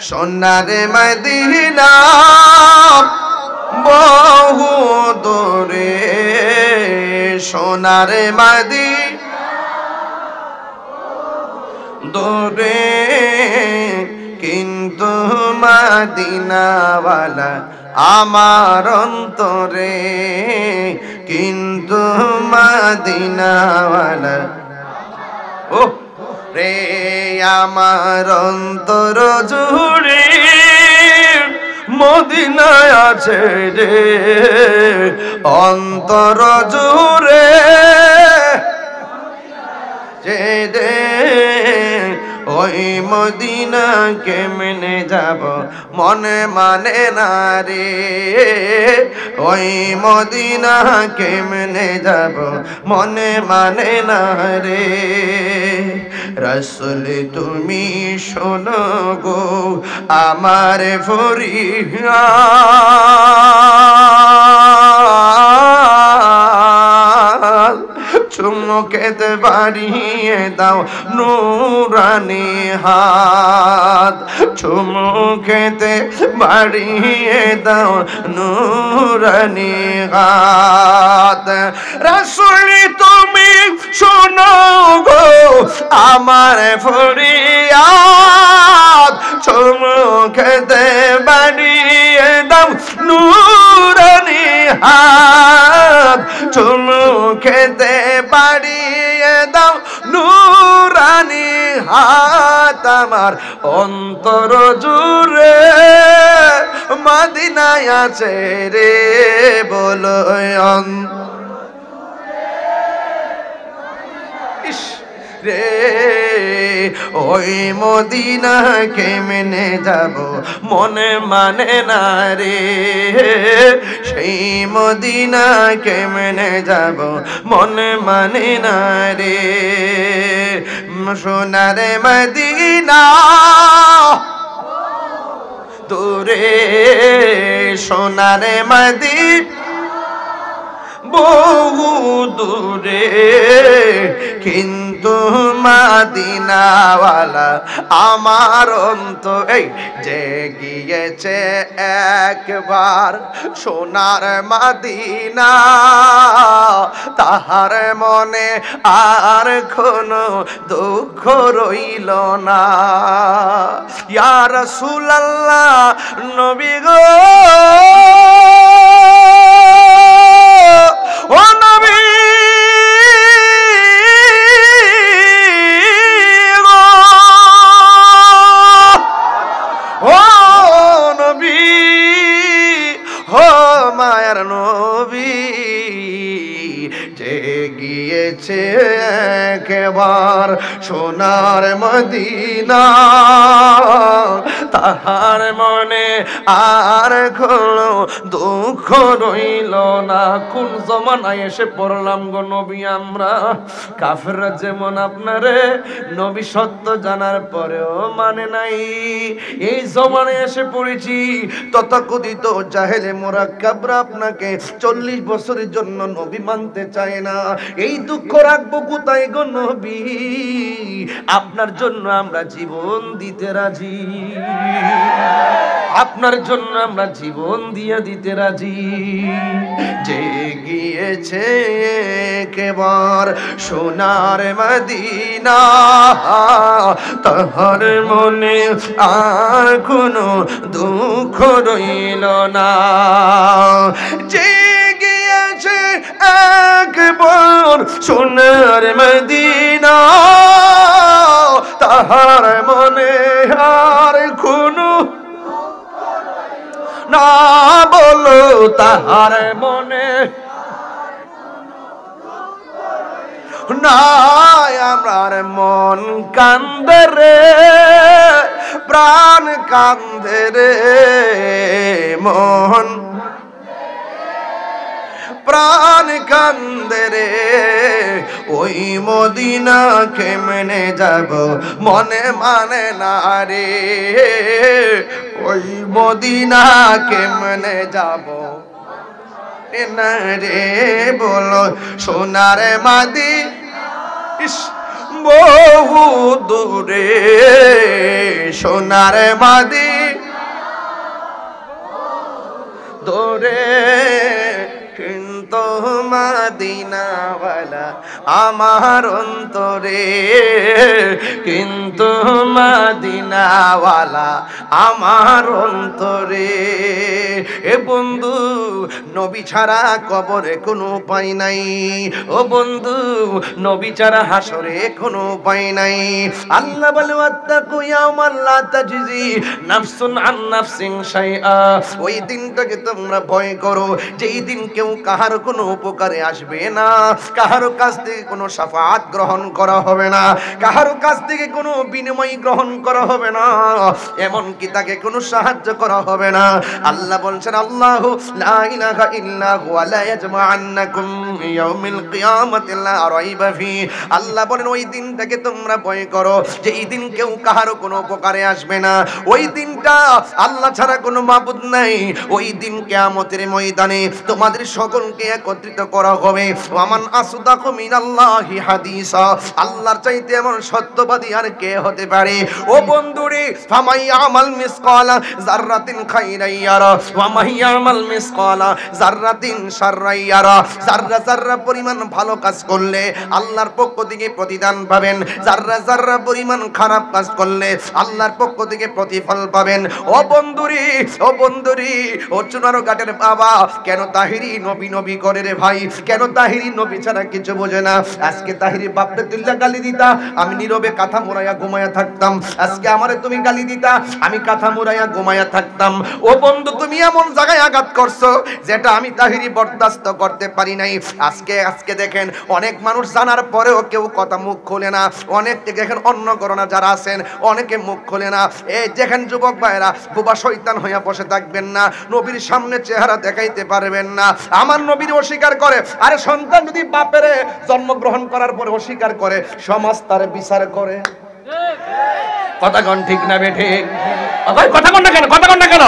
সোনারে Medina বহু দূরে, সোনারে Medina দূরে, কিন্তু মদিনাওয়ালা আমার অন্তরে, কিন্তু মদিনাওয়ালা ও রে আমার অন্তর জুড়ে মদিনায় আছে রে, অন্তর জুড়ে যে রে, ওই মদিনা কেমনে যাব মনে মানে না রে, ওই মদিনা কেমনে যাব মনে মানে না রে। রাসূল তুমি শোনো গো আমার ফরিয়াদ, চুমুকেতে বাড়িয়ে দাও নুরানি হাত, চুমুকেতে বাড়িয়ে দাও নুরানি হাত। রাসূল তুমি শোনো গো আমার ফরিয়াদ, চুমুকেতে বাড়িয়ে দাও নুরানি হাত, চুমুকেতে বাড়িয়ে দাও নুরানি হাত। আমার অন্তর জুড়ে মদিনায় আছে রে, বলো রে, ওই মদিনা কেমনে যাব মনে মানে না রে, সেই মদিনা কেমনে যাব মনে মানে না রে। সোনারে মদিনা দূরে, সোনারে মদিনা বহু দূরে, কিন্তু মদিনাওয়ালা আমার অন্তর এই যে গিয়েছে একবার সোনার মদিনা, তাহার মনে আর কোনো দুঃখ রইল না। ইয়া রাসূলুল্লাহ নবী গো, ও নবী গো, ও নবী, ও মায়ার নবী, যে গিয়েছে একবার সোনার মদিনা, তাহার মনে আর কোনো দুঃখ রইল না। কোন জমানায় এসে পড়লাম গো নবী আমরা, কাফেররা যেমন আপনারে নবী সত্য জানার পরেও মানে নাই, এই জমানায় এসে পড়েছি তথাকথিত জাহেলে মুরাক্কাবরা আপনাকে 40 বছরের জন্য নবী মানতে চায় না। এই দুঃখ রাখবো কোথায় গো নবী, আপনার জন্য আমরা জীবন দিতে রাজি, আপনার জন্য আমরা জীবন দিয়ে দিতে রাজি। যে গিয়েছে কেবল সোনার মদিনা, তাহার মনে আর কোনো দুঃখ রইল না। যে গিয়েছে একবার সোনার মদিনা, তাহার মনে আর কোনো না, বলো তাহার মনে নাই। আমার মন কান্দে রে, প্রাণ কান্দে রে, মন প্রাণ কান্দে রে, ওই মদিনা কেমনে যাব মনে মানে না রে, ওই মদিনা কেমনে যাব না রে, বলো সোনার মদিনা বহু দূরে সোনার মদিনা দূরে, কিন্তু মদিনাওয়ালা আমার অন্তরে, কিন্তু মদিনাওয়ালা আমার অন্তরে। এ বন্ধু, নবী ছাড়া কবরে কোনো উপায় নাই। ও বন্ধু, নবী ছাড়া হাসরে কোনো উপায় নাই। আল্লাহ বলে ওয়াত্তাকু ইয়াওমান লা তাজজি নাফসুন আন নাফসিন শাইআ। ওই দিনটাকে তোমরা ভয় করো, যেই দিন কেউ কাহার কোনো উপকারে আসবে না, কাহার কাছ থেকে কোনো শাফাআত গ্রহণ করা হবে না, কাহার কাছ থেকে কোনো বিনিময় গ্রহণ করা হবে না, এমন কি তাকে কোনো সাহায্য করা হবে না। আল্লাহ বলছেন আল্লাহু লা ইলাহা ইল্লা হুয়া লা ইয়াজমাআন্নাকুম ইয়াউমিল কিয়ামাতি লা রাইবা ফি। আল্লাহ বলেন ওই দিনটাকে তোমরা ভয় করো, যে এই দিন কেউ কাহার কোনো উপকারে আসবে না। ওই দিনটা আল্লাহ ছাড়া কোনো মাবুদ নাই। ওই দিন কিয়ামতের ময়দানে তোমাদের সকলকে একত্রিত করা হবে। ওয়ামান আসদাকু মিনাল্লাহি হাদিসা। আল্লাহর চাইতে এমন সত্যবাদী আর কে হতে পারে? ও বন্ধুরে, ফামাই আমাল মিসকালা যাররাতিন খাইরান ইয়ারা ওয়া মাই আমাল মিসকালা যাররাতিন শাররান ইয়ারা। যাররা যাররা পরিমাণ ভালো কাজ করলে আল্লাহর পক্ষ থেকে প্রতিদান পাবেন, যাররা যাররা পরিমাণ খারাপ কাজ করলে আল্লাহর পক্ষ থেকে প্রতিফল পাবেন। ও বন্ধুরে, ও বন্ধুরে, ও চুনারো ঘাটের বাবা, কেন তাহিরি নবী নবী করে রে ভাই? কেন তাহিরি নবী ছাড়া কিছু বোঝে না? আজকে তাহিরি বাপরে তুল্লা গালি দিতা, আমি নীরবে কাঁথা মোড়াইয়া ঘুমাইয়া থাকতাম। আজকে আমারে তুমি গালি দিতা, আমি কাঁথা মোড়াইয়া ঘুমাইয়া থাকতাম। ও বন্ধু, তুমি এমন জায়গায় আঘাত করছো যেটা আমি তাহিরি বরদাস্ত করতে পারি নাই। আজকে দেখেন অনেক মানুষ জানার পরেও কেউ কথা মুখ খোলে না। অনেক দেখেন অন্য করোনা যারা আছেন অনেকে মুখ খোলে না। এই দেখেন যুবক ভাইরা, বোবা শয়তান হইয়া বসে থাকবেন না, নবীর সামনে চেহারা দেখাইতে পারবেন না। আমার নবীর অস্বীকার করে। আরে সন্তান যদি বাপের জন্মগ্রহণ করার পরে অস্বীকার করে, সমাজ তার বিচার করে। কথা কোন ঠিক না বেঠে? কথা কোন না কেন? কথা কোন না কেন?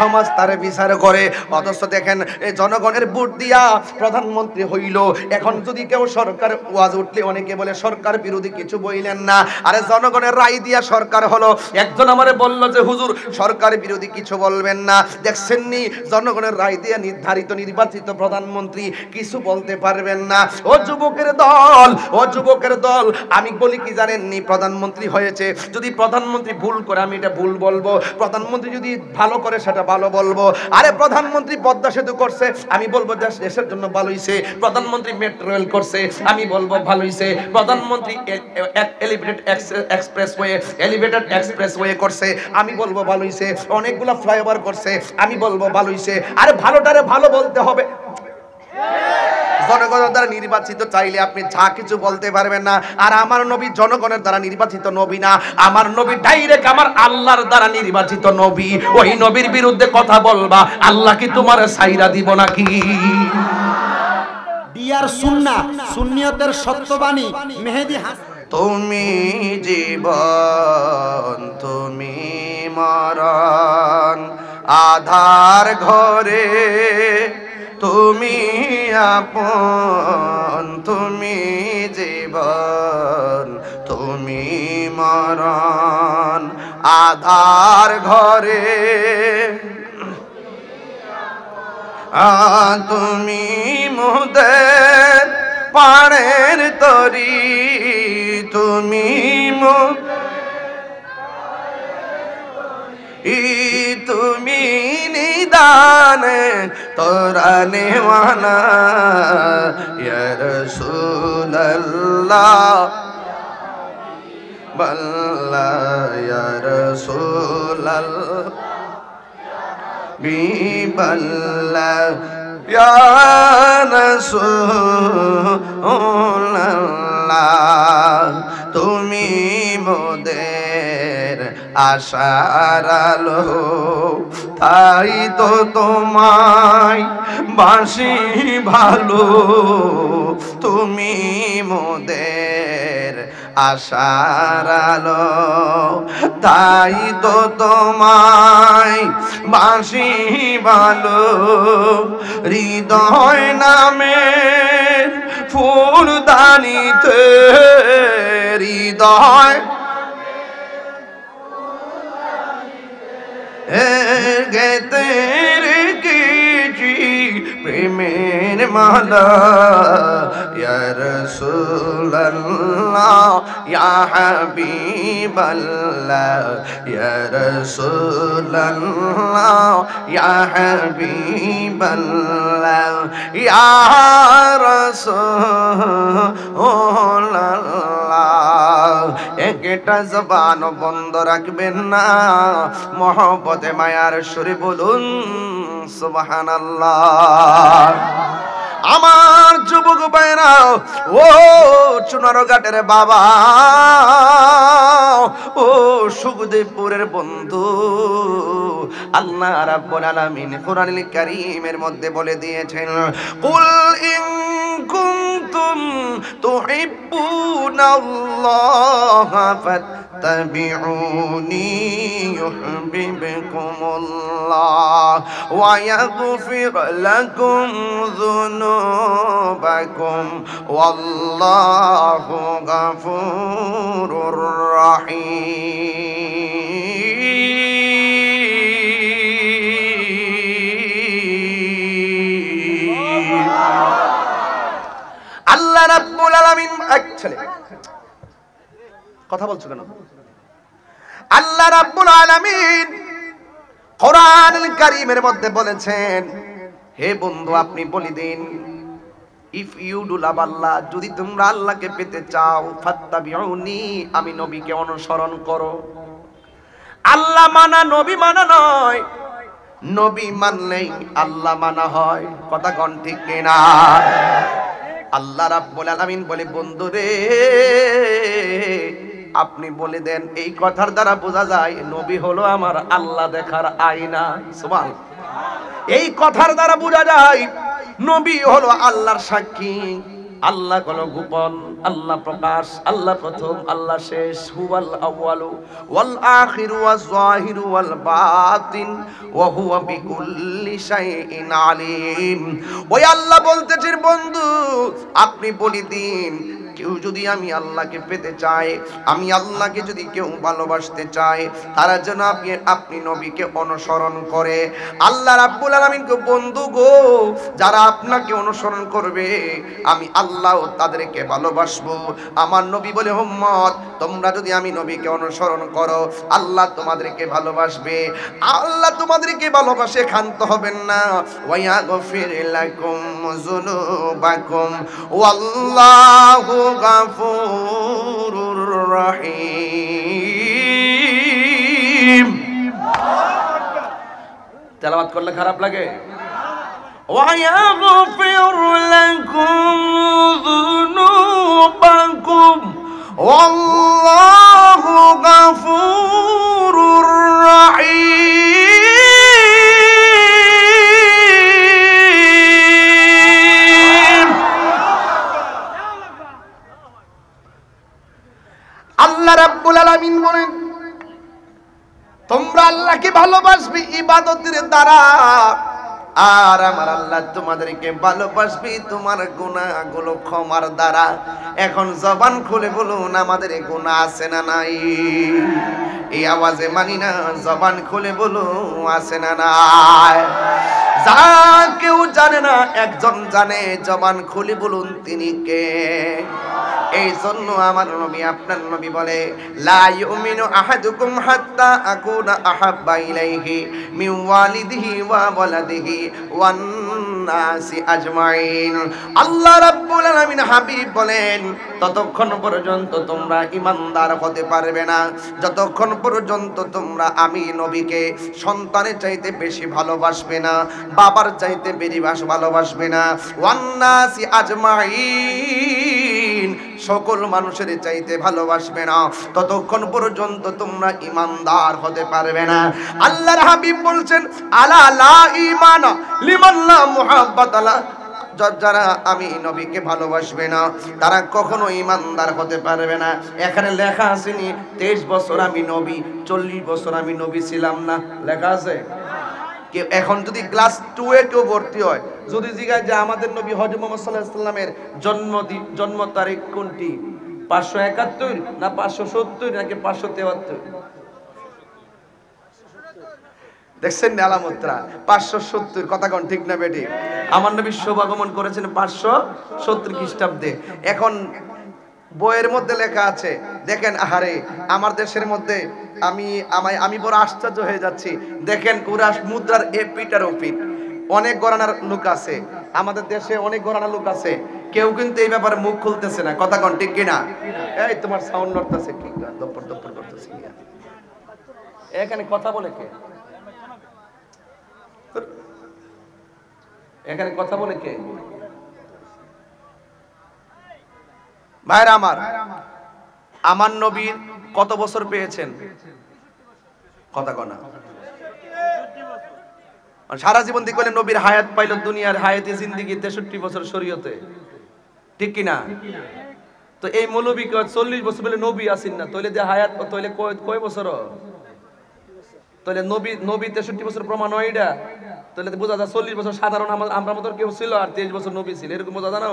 সমাজ তারে বিচার করে। অথচ দেখেন এই জনগণের ভোট দিয়া প্রধানমন্ত্রী হইল। এখন যদি কেউ সরকার ওয়াজ উঠলে অনেকে বলে সরকার বিরোধী কিছু বইলেন না। আরে জনগণের রায় দিয়া সরকার হলো। একজন আমারে বলল যে হুজুর সরকার বিরোধী কিছু বলবেন না। দেখছেন নি, জনগণের রায় দিয়া নির্ধারিত নির্বাচিত প্রধানমন্ত্রী, কিছু বলতে পারবেন না। ও যুবকের দল, ও যুবকের দল, আমি বলি কি জানেননি, প্রধানমন্ত্রী হয়েছে, যদি প্রধানমন্ত্রী ভুল করে আমি এটা ভুল বলবো, প্রধানমন্ত্রী যদি ভালো করে সেটা ভালো বলবো। আরে প্রধানমন্ত্রী পদ্মা সেতু করছে, আমি বলবো দেশের জন্য ভালো হইছে। প্রধানমন্ত্রী মেট্রো রেল করছে, আমি বলবো ভালো হইছে। প্রধানমন্ত্রী এলিভেটেড এক্সপ্রেসওয়ে করছে, আমি বলবো ভালো হইছে। অনেকগুলা ফ্লাইওভার করছে, আমি বলবো ভালো হইছে। আরে ভালোটারে ভালো বলতে হবে। জনগণের দ্বারা নির্বাচিত চাইলে আপনি যা কিছু বলতে পারবেন না। আর আমার নবী জনগণের দ্বারা নির্বাচিত নবী না, আমার নবী ডাইরেক্ট আমার আল্লাহর দ্বারা নির্বাচিত নবী। ওই নবীর বিরুদ্ধে কথা বলবা, আল্লাহ কি তোমার সাইরা দিব নাকি? ডিয়ার সুন্নাহ, সুন্নিয়তের সত্যবাণী মেহেদী হাসান। তুমি জীবন, তুমি মরণ, আধার ঘরে তুমি আপন, তুমি জীবন, তুমি মরণ, আধার ঘরে তুমি মোদের পাড়ের তরি, তুমি তুমি নিদানে তোরা নেওয়ানা ইয়া রাসূলুল্লাহ বল্লা ইয়া রাসূলুল্লাহ বিবল্লা ইয়া রাসূলুল্লাহ। তুমি মোদের আশার আলো, তাই তো তোমায় বাসি ভালো। তুমি মোদের আশার আলো, তাই তো তোমায় বাসি ভালো। হৃদয় নামে ফুলদানিতে হৃদয় গেতে রেখেছি প্রেমের মালা ইয়া রাসূলুল্লাহ ইয়া হাবিবাল্লাহ ইয়া রাসূলুল্লাহ ইয়া হাবিবাল্লাহ ইয়া রাসূলুল্লাহ। একটা জবান বন্ধ রাখবেন না, মহব্বতে মায়ার সুরে বলুন সুবহানাল্লাহ। আমার যুবক ভাইরা, ও চুনারঘাটের বাবা, ও সুখদেবপুরের বন্ধু, আল্লাহ রাব্বুল আলামিন কোরআনুল কারীমের মধ্যে বলে দিয়েছেন, কুল ইন কুনতুম তুহিব্বুনাল্লাহ ফাত্তাবিউনি ইউহিব্বুকুমুল্লাহ ওয়া ইয়াগফির লাকুম যুনুবাকুম ওয়াল্লাহু গফুরুর রহিম। আল্লাহ রাব্বুল আলামিন এক ছেলে কথা বলছো কেন? আল্লাহ রাব্বুল আলামিন কোরআনুল কারীমের মধ্যে বলেছেন, হে বন্ধু আপনি বলে দিন, ইফ ইউ ডু লাভ আল্লাহ, যদি তোমরা আল্লাহকে পেতে চাও, ফাত্তাবিউনি, আমি নবীকে অনুসরণ করো। আল্লাহ মানা নবী মানা নয়, নবী মানলেই আল্লাহ মানা হয়। কথা কোন ঠিক কিনা? আল্লাহ রাব্বুল আলামিন বলে, বন্ধু রে আপনি বলে দেন, এই কথার দ্বারা বোঝা যায় নবী হলো আমার আল্লাহ দেখার আয়না। সুবহান। এই কথার দ্বারা বোঝা যায় নবী হলো আল্লাহর সাক্ষী। আল্লাহ হলো গোপন, আল্লাহ প্রকাশ, আল্লাহ প্রথম, আল্লাহ শেষ। হুয়াল আউয়ালু ওয়াল আখিরু ওয়াজ যাহিরু ওয়াল বাতিন ওয়া হুয়া বিকুল্লি শাইইন আলিম। ওই আল্লাহ বলতেছেন, বন্ধু আপনি বলে দিন, কেউ যদি আমি আল্লাহকে পেতে চায়, আমি আল্লাহকে যদি কেউ ভালোবাসতে চায়, তারা যেন আপনি নবীকে অনুসরণ করে। আল্লাহ রাব্বুল আলামিনকে, বন্ধু গো, যারা আপনাকে অনুসরণ করবে আমি আল্লাহ তাদেরকে ভালোবাসবো। আমার নবী বলে, উম্মত তোমরা যদি আমি নবীকে অনুসরণ করো, আল্লাহ তোমাদেরকে ভালোবাসবে। আল্লাহ তোমাদেরকে ভালোবাসে, ক্ষান্ত হবেন না। ওয়া ইয়াগফির লাকুম যুনুবাকুম ওয়াল্লাহু গফুরুর রহিম। তেলাওয়াত করলে খারাপ লাগে? ওয়া ইয়াগফির লাকুম যুনুবাকুম ওয়াল্লাহু গফুরুর রহিম। আল্লাহ রাব্বুল আলামিন বলেন, তোমরা আল্লাহকে ভালোবাসবে ইবাদতের দ্বারা, আর আমার আল্লাহ তোমাদেরকে ভালোবাসবে তোমার গুনাহগুলো ক্ষমার দ্বারা। এখন জবান খুলে বলুন, আমাদের গুনাহ আছে না নাই? এই আওয়াজে মানি না, জবান খুলে বলুন আছে না নাই? যা কেউ জানে না, একজন জানে, জবান খুলে বলুন তিনি কে? এই জন্য আমার নবী, আপনার নবী বলে, লা ইউমিনু আহাদুকুম হাত্তা আকুনা আহাব্বা ইলাইহি মিন ওয়ালিদিহি ওয়া ওয়ালাদিহি ওয়ান নাসি আজমাইন। আল্লাহ রাব্বুল আলামিন হাবিব বলেন, ততক্ষণ পর্যন্ত তোমরা ঈমানদার হতে পারবে না যতক্ষণ পর্যন্ত তোমরা আমি নবীকে সন্তানের চাইতে বেশি ভালোবাসবে না, বাবার চাইতে বেশি ভালোবাসবে না। ওয়ান নাসি আজমাইন, সকল মানুষের চাইতে ভালোবাসবে না, ততক্ষণ পর্যন্ত তোমরা ঈমানদার হতে পারবে না। আল্লাহর হাবিব বলছেন, আলা লা ঈমানা লিমান লা মুহাব্বাতা লা, যারা আমি নবীকে ভালোবাসবে না তারা কখনো ঈমানদার হতে পারবে না। এখানে লেখা আসেনি 23 বছর আমি নবী, 40 বছর আমি নবী ছিলাম না, লেখা আছে? কে এখন যদি ক্লাস 2 এ কেউ ভর্তি হয়, যদি জিজ্ঞাসা যে আমাদের নবী হযরত মুহাম্মদ সাল্লাল্লাহু আলাইহি ওয়াসাল্লামের জন্ম তারিখ কোনটি, 571 না 570 নাকি 573? দেখছেন না আলামতরা? 570 কথা কোন ঠিক না বেটি? আমার নবী শুভাগমন করেছেন 570 খ্রিস্টাব্দে। এখন বইয়ের মধ্যে লেখা আছে, দেখেন আহারে আমার দেশের মধ্যে আমি বড় আশ্চর্য হয়ে যাচ্ছি। দেখেন পুরা মুদ্রার এপিট আর ওপিট অনেক গণনার লোক আছে, আমাদের দেশে অনেক গণনার লোক আছে, কেউ কিন্তু এই ব্যাপারে মুখ খুলতেছে না। কথা কোন ঠিক কিনা? এই তোমার সাউন্ড নড়তেছে কি, দপ্পর দপ্পর করতেছে কি? এখানে কথা বলে কে? এখানে কথা বলে কে? ভাইরা আমার নবীর কত বছর পেয়েছেন? কথা কনা সারা জীবন দিয়ে কইলে নবীর হায়াত পাইল, দুনিয়ার হায়াতে জিন্দেগি 63 বছর শরীয়তে, ঠিক কিনা? তো এই মৌলবী 40 বছর বলে নবী আসেন না, তইলে যে হায়াত তইলে কয় বছর? তাহলে নবী 63 বছর প্রমাণ হয় এটা? তাহলে বোঝা যায় 40 বছর সাধারণ আমরা মতো কেউ ছিল, আর 23 বছর নবী ছিল, এরকম বোঝা যায় না?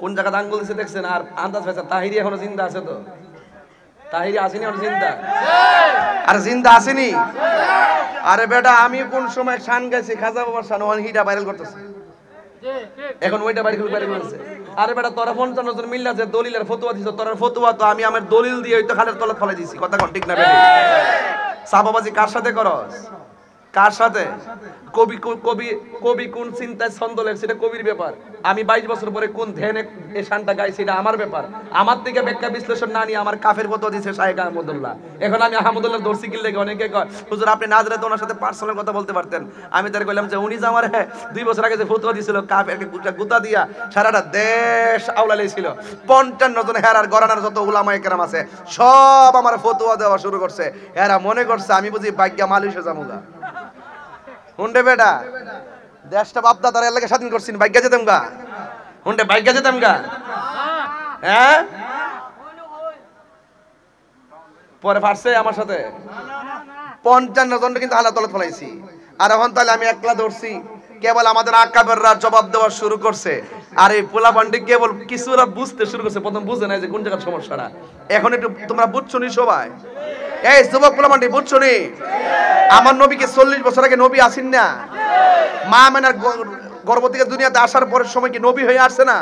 কোন জায়গাতে আঙ্গুল দিচ্ছে দেখছেন? আর আন্দাজ পাইছে তাহিরি এখনো জিন্দা আছে? তো তাহিরি আসেনি এখন জিন্দা? আর জিন্দা আসেনি? আরে বেটা আমি কোন সময় শান গাইছি, খাজা বাবার শান, ওখানে হিটা ভাইরাল করতেছে, এখন ওইটা ভাইরাল করেছে। আরে বেটা তোরা 55 জন মিল্লা যে দলিলের ফতোয়া দিছ, তোর ফতোয়া তো আমি আমার দলিল দিয়ে ওই তো খালের তলায় ফলাই দিছি। কথা কোন ঠিক না বেটি? সাবাবাজি কার সাথে করস? কার সাথে? কবি কোন চিন্তায় ছন্দ লেখছে এটা কবির ব্যাপার। আমি 22 বছর পরে কোন ধ্যানে এই শানটা গাইছি এটা আমার ব্যাপার। আমার থেকে ব্যাখ্যা বিশ্লেষণ না নিয়ে আমার কাফের ফতোয়া দিয়েছে শায়েখ আহমদুল্লাহ। এখন আমি আহমদুল্লাহ দর্শি কিল লেগে অনেকে কয় হুজুর আপনি না জানলে তো ওনার সাথে পার্সোনাল কথা বলতে পারতেন। আমি তার কইলাম যে উনি যে আমার 2 বছর আগে যে ফতোয়া দিয়েছিল কাফেরকে গুতা দিয়া সারাটা দেশ আউলাইছিল, 55 জন হেরার গরানার যত উলামায়ে কেরাম আছে সব আমার ফতোয়া দেওয়া শুরু করছে। এরা মনে করছে আমি বুঝি ভাগ্য মালয়েশিয়া যামুগা। হুন্ডে বেটা দেশটা বাপ দাদার এলাকা স্বাধীন করছিস, ভাগ্য যেতাম গা? হুন্ডে ভাগ্য যেতাম গা? হ্যাঁ পরে ফারছে আমার সাথে 55 জন কিন্তু হালা তলে ফলাইছি। আর এখন তাহলে আমি একলা ধরছি, কেবল আমাদের আকাবেররা জবাব দেওয়া শুরু করছে। আর এই পোলা পান্ডি কেবল কিছুরা বুঝতে শুরু করছে, প্রথম বুঝে নাই যে কোন জায়গার সমস্যাটা। এখন একটু তোমরা বুঝছো নি সবাই? এই যুবক পোলা পান্ডি বুঝছো নি? আমার নবীকে 40 বছর আগে নবী আসেন না? মা মেনার গর্ভ থেকে দুনিয়াতে আসার পরের সময় কি নবী হয়ে আসছে না?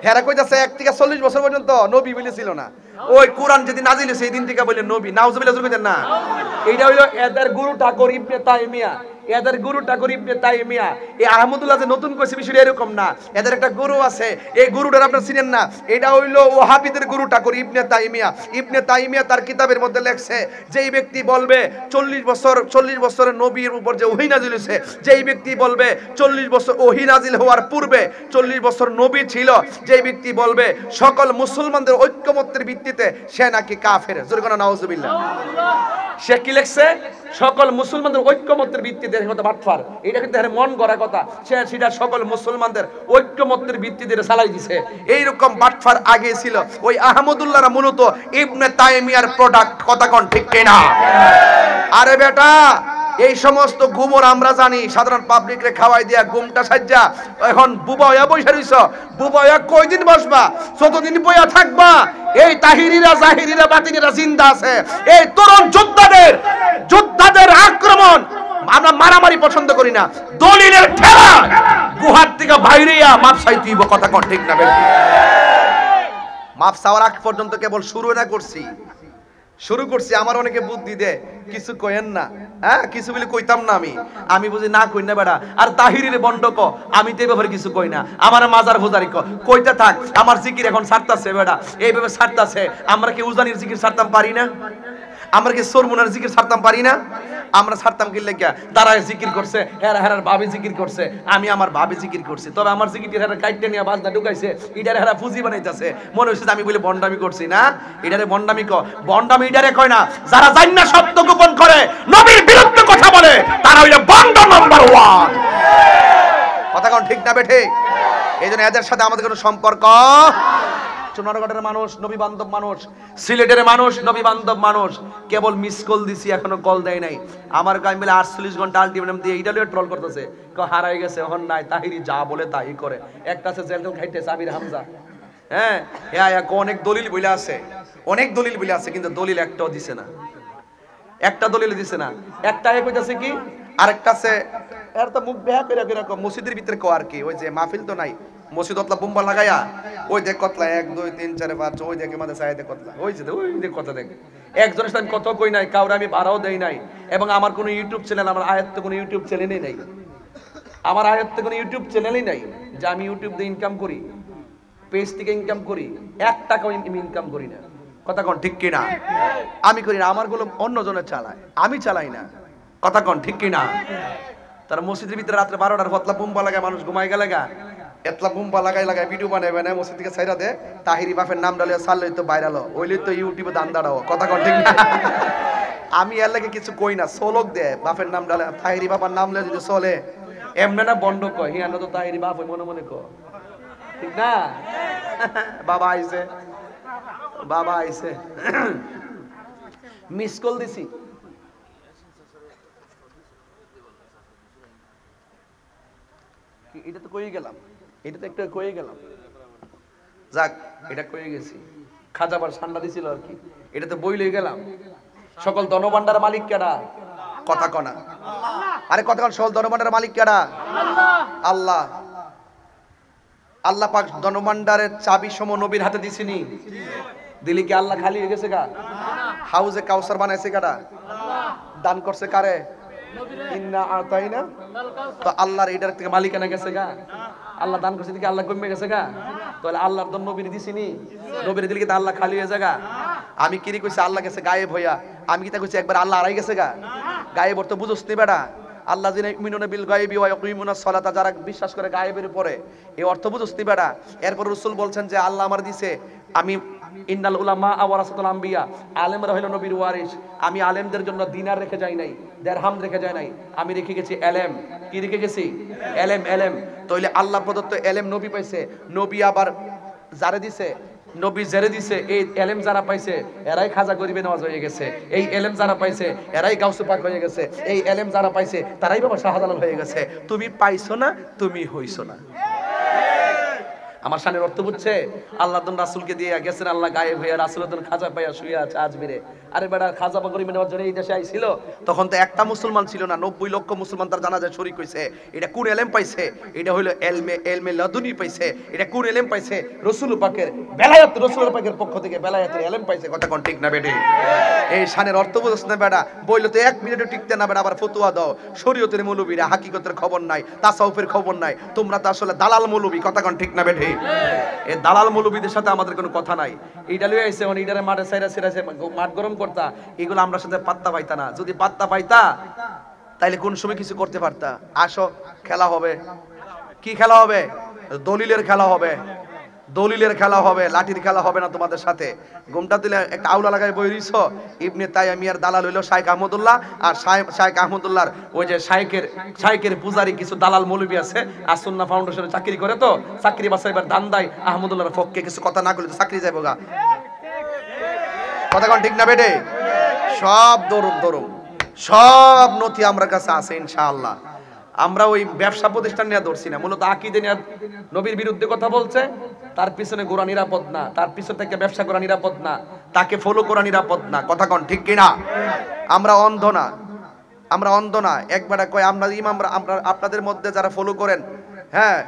হেরা কইতাছে 1 থেকে 40 বছর পর্যন্ত নবী বলেছিল না। ওই কোরআন যেদিন নাজিল সেই দিন থেকে বলে নবী। নাউজুবিল্লাহ কইতেন না? এইটা হইলো এদের গুরু ঠাকুর ইবনে তাইমিয়া। এদের গুরু ঠাকুর ইবনে তাইমিয়া। এই আহমদুল্লাহ যে নতুন কইছে বিষয়টা এরকম না। এদের একটা গুরু আছে, এই গুরুটার আপনারা চিনেন না। এটা হইলো ওয়াহাবিদের গুরু ঠাকুর ইবনে তাইমিয়া। ইবনে তাইমিয়া তার কিতাবের মধ্যে লেখছে যেই ব্যক্তি বলবে 40 বছরের নবীর উপর যে ওহী নাজিল হইছে, যেই ব্যক্তি বলবে 40 বছর ওহী নাজিল হওয়ার পূর্বে 40 বছর নবী ছিল, যেই ব্যক্তি বলবে সকল মুসলমানদের ঐক্যমত্যের ভিত্তিতে সে নাকি কাফের। জোরে কোন নাউজুবিল্লাহ। সে কি লেখছে? সকল মুসলমানদের ঐক্যমত্যের ভিত্তিতে। কথা বাটফার, এটা কিন্তু মন গড়া কথা। সেটা সকল মুসলমানদের ঐক্যমত্যের ভিত্তিতে চালাই দিছে। এইরকম বাটফার আগে ছিল। ওই আহমদুল্লাহরা মূলত ইবনে তাইমিয়ার প্রোডাক্ট। কথা কোন ঠিক কিনা? আরে বেটা এই সমস্ত গুমর আমরা জানি, সাধারণ পাবলিক রে খাওয়াই দিয়া গুমটা সাজ্জা এখন বুবা হইয়া বইসা রইছ। বুবা হইয়া কয়দিন বসবা? যতদিন বইয়া থাকবা এই তাহিরিরা জাহিরিরা বাতিনিরা জিন্দা আছে। এই তরুণ যোদ্ধাদের আক্রমণ আমরা মারামারি পছন্দ করি না। দলিলের ঠেলা গুহার থেকে বাইরেয়া মাপ চাইতে হইব। কথা কোন ঠিক না? মাপ চাওয়ার আগ পর্যন্ত কেবল শুরু করছি। আমার অনেকে বুদ্ধি দেয় কিছু কইেন না, হ্যাঁ কিছু বলে কইতাম না। আমি বুঝি না কই না বেড়া। আর তাহিরির বন্ডক আমি তো এই ব্যাপারে কিছু কই না। আমার মাজার ফুজারি কইতে থাক। আমার জিকির এখন ছাড়তাছে বেড়া, এইভাবে ছাড়তাছে। আমরা কি উজানির জিকির ছাড়তাম পারি না? আমরা কি সরমুনার জিকির ছাড়তাম পারি না? আমরা ছাড়তাম কি লেগা? দাঁড়ায় জিকির করছে, হেরার ভাবি জিকির করছে, আমি আমার ভাবি জিকির করছি। তবে আমার জিকির হেরা কাইটে নিয়ে বাজনা ঢুকাইছে, ইডারে হেরা ফুজি বানাইতেছে। মনে হচ্ছে আমি বলে বন্ডামি করছি না। ইডারে বন্ডামি বন্ডামি ইডারে কয় না যারা জান না সত্য গোপন করে, নবীর বিরুদ্ধে কথা বলে, তারা হইলো বন্ড নাম্বার 1। কথা কোন ঠিক না বেঠে? এইজন্য এদের সাথে আমাদের কোনো সম্পর্ক সোনারগড়ের মানুষ নবী বান্ধব মানুষ, সিলেটের মানুষ নবী বান্ধব মানুষ, কেবল মিস কল দিছি এখনো কল দেয় নাই। আমার গায়ে মিলে 48 ঘন্টা আলটিমেটাম দিয়ে এইটা লিয়ে ট্রল করতেছে, হারাই গেছে হন নাই, তাহিরি যা বলে তাই করে। একটা আছে জেলটেল খাইতেছে আমির হামজা, হ্যাঁ হ্যাঁ অনেক দলিল বলে আছে, অনেক দলিল বলে আছে, কিন্তু দলিল একটাও দিছে না, একটা দলিল দিছে না। একটা কইতাছে কি, আরেকটা আছে এর তো মুখ বেহা করে এরকম মসজিদের ভিতরে কো আর কি, ওই যে মাহফিল তো নাই, মসজিদ অতলা বোম্বা লাগাইয়া ওই দেখ কতলা 1 2 3 4 5 ওই দেখে মাঝে চাই দেখ কতলা, ওই যে ওই দেখ কথা দেখ। একজনের সাথে আমি কত কই নাই, কাউরে আমি ভাড়াও দেই নাই, এবং আমার কোনো ইউটিউব চ্যানেল, আমার আয়াত্তে কোনো ইউটিউব চ্যানেলই নাই, আমার আয়াত্তে কোনো ইউটিউব চ্যানেলই নাই যে আমি ইউটিউব দিয়ে ইনকাম করি, পেজ থেকে ইনকাম করি, 1 টাকাও ইনকাম করি না। কথা কোন ঠিক কিনা? আমি করি না, আমার গুলো অন্যজনের চালায়, আমি চালাই না। কথা কোন ঠিক কিনা? তারা মসজিদের ভিতরে রাত্রে 12টার ফতলা বুম্বা লাগায়, মানুষ ঘুমাই গেলে গা এতলা বুম্বা লাগায় ভিডিও বানাবে না, মসজিদ থেকে ছাইরা দে, তাহিরি বাপের নাম ডালিয়া সারলেই তো ভাইরাল, ওইলেই তো ইউটিউবে দান দাঁড়াও। কথা কোন ঠিক না? আমি এর লাগে কিছু কই না, সোলক দে বাপের নাম ডালে, তাহিরি বাবার নাম লয়ে যদি চলে এমনে না বন্ধ কয়, হিয়ান তো তাহিরি বাপ মনে মনে কয়, ঠিক না? বাবা আইছে, বাবা আইছে, মিস কল দিছি, এটা তো কই গেলাম, এটা তো একটু কই গেলাম, যাক এটা কই গেছি, খাজাবার ঠান্ডা দিছিল আর কি, এটা তো বই লই গেলাম। সকল ধনভাণ্ডার মালিক কেডা? কথা কনা, আরে কথা কন, সকল ধনভাণ্ডার মালিক কেডা? আল্লাহ। আল্লাহ পাক ধনভাণ্ডারের চাবি সম নবীর হাতে দিছিনি, দিলি কি আল্লাহ খালি হয়ে গেছে গা? হাউজে কাউসার বানাইছে কারা? দান করছে কারে? ইন্না আতাইনা, তো আল্লাহর এটার থেকে মালিকানা গেছে গা, আল্লাহ দান করছে দিকে আল্লাহ কমে গেছে গা, তাহলে আল্লাহর দন নবীর দিছিনি, নবীর দিলে কি আল্লাহ খালি হয়ে যাগা? আমি কি কইছি আল্লাহ গেছে গায়েব হইয়া, আমি কি তা কইছি একবার আল্লাহ হারাই গেছে গা? গায়েব অর্থ বুঝছ নি বেটা? আল্লাহ যিনি ইউমিনুনা বিল গায়বি ওয়া ইয়াকুমুনাস সালাতা, যারা বিশ্বাস করে গায়েবের উপরে, এই অর্থ বুঝছ নি বেটা? এরপর রাসূল বলছেন যে আল্লাহ আমার দিছে, আমি ইন্নাল উলামা ওয়ারাসাতুল আম্বিয়া, আলেমরা হলো নবীর ওয়ারিস, আমি আলেমদের জন্য দিনার রেখে যাই নাই, দিরহাম রেখে যাই নাই, আমি রেখে গেছি এলেম। কি রেখে গেছি? এলেম। এলেম তাইলে আল্লাহ প্রদত্ত এলেম নবী পাইছে, নবী আবার যারে দিছে, নবী যারে দিছে, এই এলেম যারা পাইছে এরাই খাজা গরিবে নওয়াজ হয়ে গেছে, এই এলেম যারা পাইছে এরাই গাউসে পাক হয়ে গেছে, এই এলেম যারা পাইছে তারাই বাবা শাহজালাল হয়ে গেছে। তুমি পাইছো না, তুমি হইছো না। আমার শানের অর্থ বুঝছে? আল্লাহ দন রাসূলকে দিয়ে গেছেন, আল্লাহ গায়েব হয়ে রাসূলের দন খাজা পাইয়া শুয়ে আছে আজমিরে। আরে বেটা খাজা পাক গরিবে নেওয়ার জন্য এই দেশে আইছিল, তখন তো একটা মুসলমান ছিল না, 90 লক্ষ মুসলমান তার জানাজায় শরীক হইছে। এটা কোন এলেম পাইছে? এটা হইলো এলমে লাদুনি পাইছে। এটা কোন এলেম পাইছে? রাসূল পাকের বেলায়েত, রাসূলের পাকের পক্ষ থেকে বেলায়েতের এলেম পাইছে। কথা কোন ঠিক না বেটি? এই শানের অর্থ বুঝছ না বেটা? বইলো তো 1 মিনিটও টিকতে না বেটা, আবার ফতোয়া দাও। শরীয়তের মৌলবীরা হাকিকতের খবর নাই, তাসাউফের খবর নাই, তোমরা তো আসলে দালাল মৌলবী। কথা কোন ঠিক না বেটি? এই দালাল মৌলবীদের সাথে আমাদের কোনো কথা নাই। এইটা লই আইছে মানে এইটারে মাঠে সাইরা সিরাছে মাঠ গরম করতা, এগুলো আমরা সাথে পাত্তা পাইতা না। যদি পাত্তা পাইতা তাইলে কোন সময় কিছু করতে পারতা। আসো খেলা হবে। কি খেলা হবে? দলিলের খেলা হবে, দলিলের খেলা হবে, লাঠির খেলা হবে না তোমাদের সাথে। ঘুমটা দিলে একটা আউলা লাগাই বই রইছ, ইবনে তাইমিয়ার দালাল হইলো শাইখ আহমদুল্লাহ, আর শাইখ আহমদুল্লাহর ওই যে শাইখের পূজারি কিছু দালাল মৌলবী আছে, আর সুন্নাহ ফাউন্ডেশনে চাকরি করে, তো চাকরি বাছাইবার দান দেয় আহমদুল্লাহর পক্ষে, কিছু কথা না কইলে তো চাকরি যাইব গা। কথা কোন ঠিক না বেটে? সব দরুম সব নথি আমার কাছে আছে ইনশাআল্লাহ। আমরা ওই ব্যবসা প্রতিষ্ঠান নিয়ে ধরছি না, মূলত আকীদা নিয়ে নবীর বিরুদ্ধে কথা বলছে, তার পিছনে গোরা নিরাপদ না, তার পিছনে থেকে ব্যবসা করা নিরাপদ না, তাকে ফলো করা নিরাপদ না। কথা কোন ঠিক কিনা? আমরা অন্ধ না, আমরা অন্ধ না। একবার কয় আমরা ইমামরা, আমরা আপনাদের মধ্যে যারা ফলো করেন, হ্যাঁ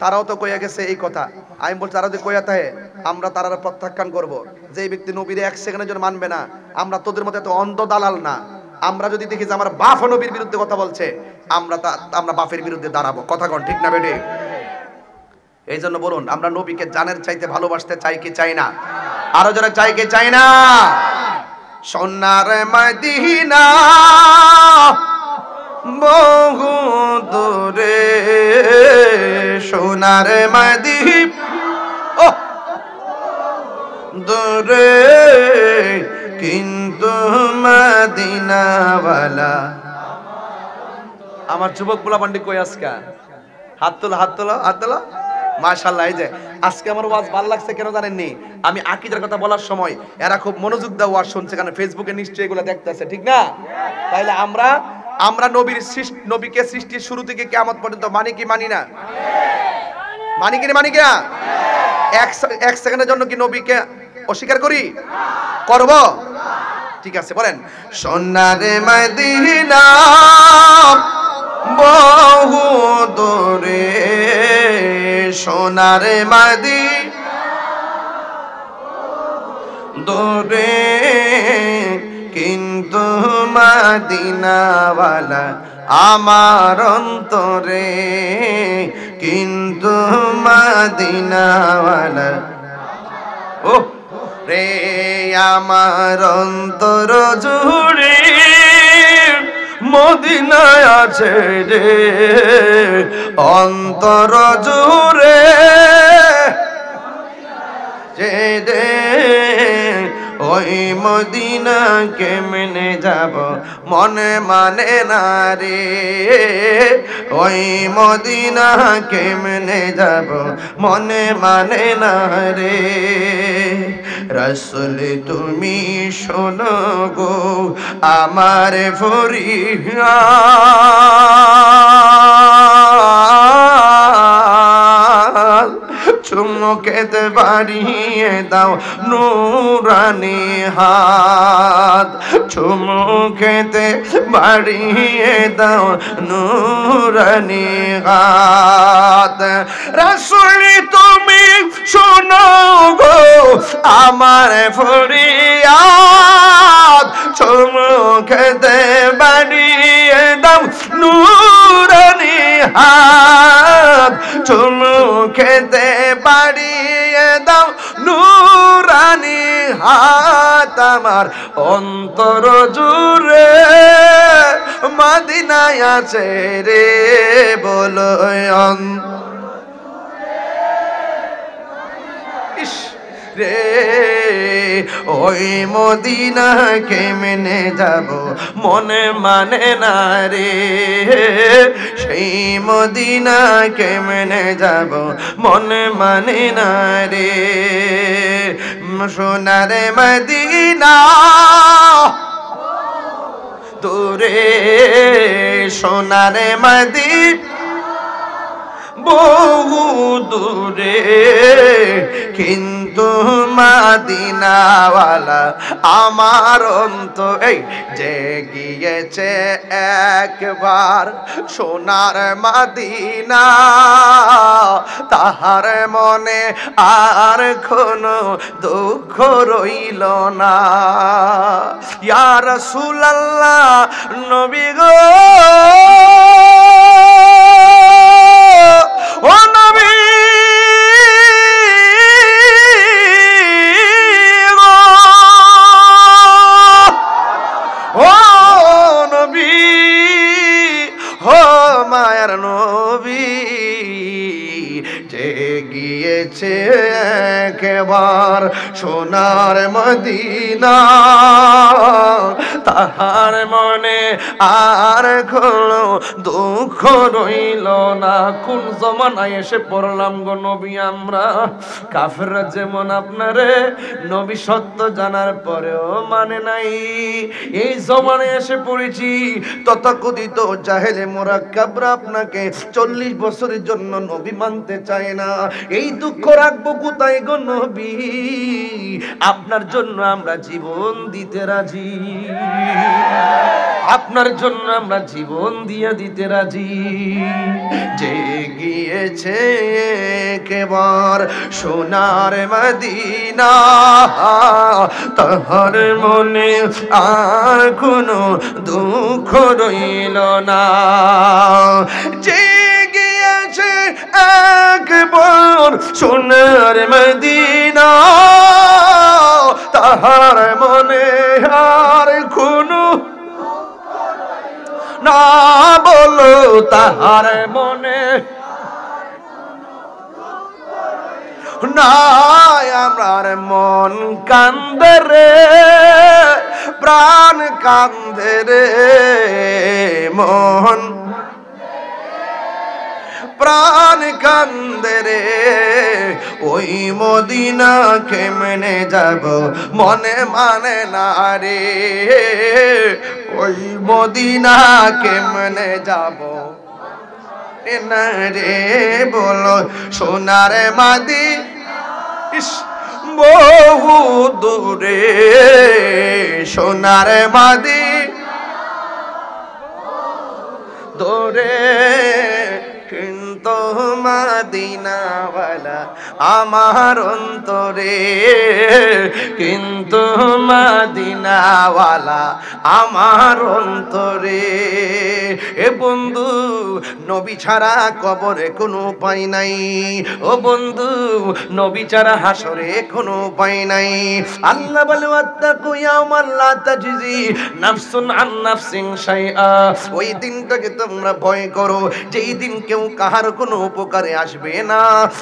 তারাও তো কইয়া গেছে এই কথা। আমি বলছি তারা যদি কইয়া থাকে আমরা তারা প্রত্যাখ্যান করব, যে ব্যক্তি নবীর 1 সেকেন্ডের জন্য মানবে না। আমরা তোদের মধ্যে এত অন্ধ দালাল না। আমরা যদি দেখি যে আমার বাপ নবীর বিরুদ্ধে কথা বলছে, আমরা বাপের বিরুদ্ধে দাঁড়াবো। কথা কোন ঠিক না বেটে? এই জন্য বলুন, আমরা নবীকে জানের চাইতে ভালোবাসতে চাই কি চাই না? আরো যারা চাই কি চাই না? সোনার মদিনা বহু দূরে, সোনার মদিনা দূরে, কিন্তু মদিনাওয়ালা। আমার যুবক পোলা পান্ডি কই আজকা? হাত তোলা, হাত তোলা, হাত তোলা। মাশাআল্লাহ। এই যে আজকে আমার ওয়াজ ভালো লাগছে কেন জানেননি? আমি আকীদার কথা বলার সময় এরা খুব মনোযোগ দিয়ে ওয়াজ শুনছে, কারণ ফেসবুকে নিশ্চয়ই এগুলো দেখতেছে, ঠিক না? তাইলে আমরা নবীকে সৃষ্টির শুরু থেকে কিয়ামত পর্যন্ত মানি কি মানি না? মানি কি না? এক সেকেন্ডের জন্য কি নবীকে অস্বীকার করি? করব? ঠিক আছে, বলেন সোনার মদিনা বহু দূরে, সোনার মদিনা দূরে, কিন্তু মদিনাওয়ালা আমার অন্তরে, কিন্তু মদিনাওয়ালা ও রে আমার অন্তর জুড়ে মদিনায় আছে রে, অন্তর জুড়ে যে রে, ওই মদিনা কেমনে যাব মনে মানে না রে, ওই মদিনা কেমনে যাব মনে মানে না রে। রাসূল তুমি শোনো গো আমার ফরিয়াদ, চুমুকেতে বাড়িয়ে দাও নূরানি হাত, চুমুকেতে বাড়িয়ে দাও নূরানি হাত। রাসূল তুমি শোনো গো আমার ফরিয়াদ, চুমুকেতে বাড়িয়ে দাও নূরানি হাত, চুমুকেতে বাড়িয়ে দাও নূরানি হাত, আমার অন্তর জুড়ে মদিনায় আছে রে, বলো রে, ওই মদিনা কেমনে যাব মনে মানে না রে, সেই মদিনা কেমনে যাব মনে মানে না রে। সোনার মদিনা দূরে, সোনার মদিনা বহু দূরে, কিন্তু মদিনাওয়ালা আমার অন্তর এই যে গিয়েছে একবার সোনার মদিনা, তাহার মনে আর কোনো দুঃখ রইল না। ইয়া রাসূলুল্লাহ নবী গো, ও নবী গো, ও নবী, ও মায়ার নবী, যে গিয়েছে একবার সোনার মদিনা, তাহার মনে আর কোনো দুঃখ রইল না। কোন জমানায় এসে পড়লাম গো নবী আমরা? কাফেররা যেমন আপনারে নবী সত্য জানার পরেও মানে নাই, এই জমানায় এসে পড়েছি তথাকথিত জাহেলে মুরাক্কাবরা আপনাকে 40 বছরের জন্য নবী মানতে চায় না। এই দুঃখ রাখবো কোথায় গো নবী? আপনার জন্য আমরা জীবন দিতে রাজি, আপনার জন্য আমরা জীবন দিয়ে দিতে রাজি। যে গিয়েছে কেবর সোনার মদিনা, তাহার মনে আর কোনো দুঃখ রইল না। যে গিয়েছে একবার সোনার মদিনা, তাহার মনে আর কোনো না, বলো তাহার মনে নাই, আমার মন কান্দে রে, প্রাণ কান্দে রে, মন প্রাণ কান্দে রে, ওই মদিনা কেমনে যাব মনে মানে না রে, ওই মদিনা কেমনে যাব না রে, বলো সোনার মাদি ইস বহু দূরে, সোনার মাদি দূরে, কিন্তু মদিনাওয়ালা আমার অন্তরে, কিন্তু মদিনাওয়ালা আমার অন্তরে। এ বন্ধু, নবী ছাড়া কবরে কোনো উপায় নাই, ও বন্ধু নবী ছাড়া হাসরে কোনো উপায় নাই। আল্লাহ বলে ওয়াত্তাকু ইয়াওমান লা তাজজি নাফসুন আন নাফসিন শাইআ, ওই দিনটাকে তোমরা ভয় করো যেই দিন কেউ কাহার কোনো উপকারে আসবে না,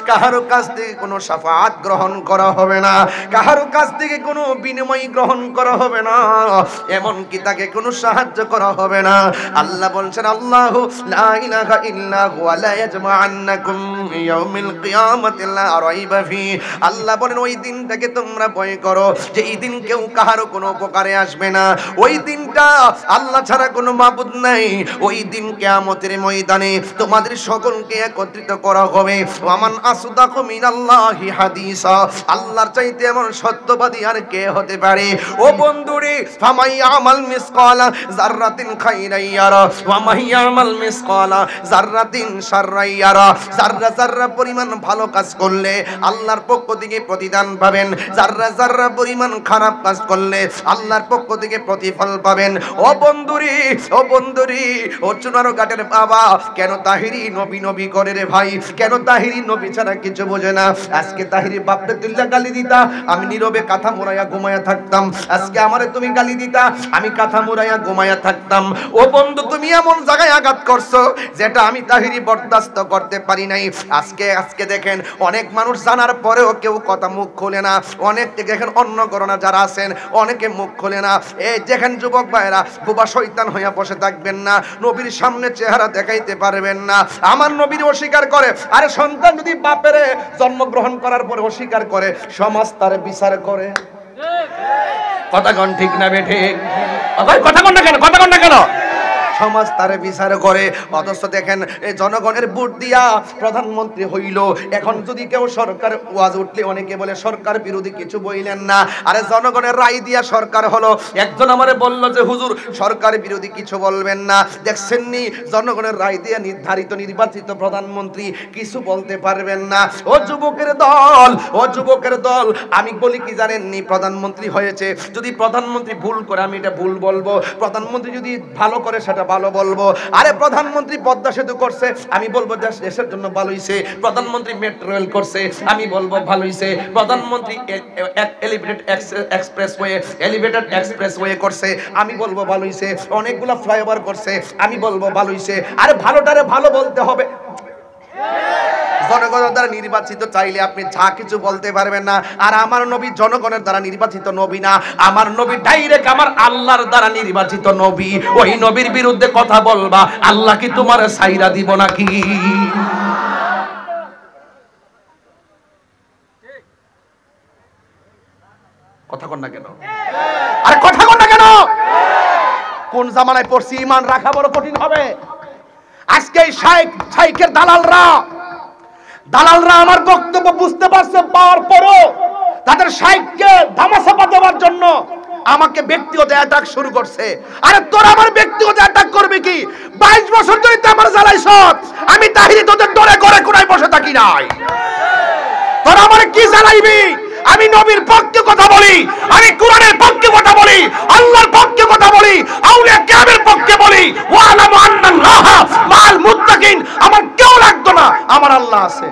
কাহার কাছ থেকে কোনো শাফাআত গ্রহণ করা হবে না, কাহার কাছ থেকে কোনো বিনিময় গ্রহণ করা হবে না, এমন কি তাকে কোনো সাহায্য করা হবে না। আল্লাহ বলছেন আল্লাহু লা ইলাহা ইল্লা হুয়া লা ইয়াজমাআন্নাকুম ইয়াউমিল কিয়ামাতি লা রাইবা ফি। আল্লাহ বলেন ওই দিনটাকে তোমরা ভয় করো যেই দিন কেউ কাহার কোনো উপকারে আসবে না, ওই দিনটা আল্লাহ ছাড়া কোনো মাবুদ নাই, ওই দিন কিয়ামতের ময়দানে তোমাদের সকলকে একত্রিত করা হবে। ওয়ামান আসদাকু মিনাল্লাহি হাদিসা, আল্লাহর চাইতে এমন সত্যবাদী আর কে হতে পারে। ও বন্ধুরে, ফামাই আমাল মিসকালা যাররাতিন খাইরান ইয়ারা ওয়া মাইয়ামাল মিসকালা যাররাতিন শাররান ইয়ারা, যাররা যাররা পরিমাণ ভালো কাজ করলে আল্লাহর পক্ষ থেকে প্রতিদান পাবেন, যাররা যাররা পরিমাণ খারাপ কাজ করলে আল্লাহর পক্ষ থেকে প্রতিফল পাবেন। ও বন্ধুরে, ও বন্ধুরে, ও চুনারো ঘাটের বাবা, কেন তাহিরি নবী নবী করে রে ভাই, কেন তাহিরি নবী ছাড়া কিছু বোঝে না। আজকে তাহিরি বাপরে তুল্লা গালি দিতা, আমি নীরবে কাঁথা মোড়াইয়া ঘুমায়া থাকতাম। আজকে আমারে তুমি গালি দিতা, আমি কাঁথা মোড়াইয়া ঘুমায়া থাকতাম। ও বন্ধু, তুমি এমন জায়গায় আঘাত করছো যেটা আমি তাহিরি বরদাস্ত করতে পারি নাই। আজকে দেখেন অনেক মানুষ জানার পরেও কেউ কথা মুখ খোলে না, অনেক দেখেন অন্য করোনা যারা আছেন অনেকে মুখ খোলে না। এই দেখেন যুবক ভাইরা, বোবা শয়তান হইয়া বসে থাকবেন না, নবীর সামনে চেহারা দেখাইতে পারবেন না। আমার নবীর অস্বীকার করে, আরে সন্তান যদি বাপের জন্মগ্রহণ করার পরে অস্বীকার করে, সমাজ তার বিচার করে। কথা কোন ঠিক না বেঠে? কথা কোন না কেন, কথা কোন না কেন? সমাজ তারে বিচার করে। অথচ দেখেন এই জনগণের ভোট দিয়া প্রধানমন্ত্রী হইল। এখন যদি কেউ সরকার ওয়াজ উঠলে অনেকে বলে সরকার বিরোধী কিছু বইলেন না, আরে জনগণের রায় দিয়া সরকার হলো। একজন আমারে বলল যে হুজুর সরকার বিরোধী কিছু বলবেন না, দেখছেন নি জনগণের রায় দিয়া নির্ধারিত নির্বাচিত প্রধানমন্ত্রী, কিছু বলতে পারবেন না। ও যুবকের দল, ও যুবকের দল, আমি বলি কি জানেন নি, প্রধানমন্ত্রী হয়েছে, যদি প্রধানমন্ত্রী ভুল করে আমি এটা ভুল বলবো, প্রধানমন্ত্রী যদি ভালো করে সেটা ভালো বলবো। আরে প্রধানমন্ত্রী পদ্মা সেতু করছে, আমি বলবো দেশের জন্য ভালো হইছে। প্রধানমন্ত্রী মেট্রো রেল করছে, আমি বলবো ভালো হইছে। প্রধানমন্ত্রী এলিভেটেড এক্সপ্রেসওয়ে করছে, আমি বলবো ভালো হইছে। অনেকগুলো ফ্লাইওভার করছে, আমি বলবো ভালো হইছে। আরে ভালোটারে ভালো বলতে হবে। জনগণের দ্বারা নির্বাচিত চাইলে আপনি যা কিছু বলতে পারবেন না। আর আমার নবী জনগণের দ্বারা নির্বাচিত নবী না, আমার নবী ডাইরেক্ট আমার আল্লাহর দ্বারা নির্বাচিত নবী। ওই নবীর বিরুদ্ধে কথা বলবা, আল্লাহ কি তোমার সাইরা দিব নাকি? কথা কন না কেন? আরে কথা কন না কেন? কোন জামানায় পড়ছি, ঈমান রাখা বড় কঠিন হবে। আজকে এই শাইখের দালালরা আমার বক্তব্য বুঝতে পারছে, পাওয়ার পরও তাদের শাইখকে ধামাচাপা দেওয়ার জন্য আমাকে ব্যক্তিগত অ্যাটাক শুরু করছে। আরে তোরা আমার ব্যক্তিগত অ্যাটাক করবে কি? 22 বছর ধরে তো আমার জ্বালাইছ, আমি তাহিরি তোদের ডরে করে কোনায় বসে থাকি নাই। তোরা আমারে কি জ্বালাইবি? আমি নবীর পক্ষে কথা বলি, আমি কোরআনের পক্ষে কথা বলি, আল্লাহর পক্ষে কথা বলি, আউলিয়া কিরামের পক্ষে বলি। ওয়া আলামু আন্নাল্লাহ মাআল মুত্তাকিন, আমার কেউ লাগতো না, আমার আল্লাহ আছে।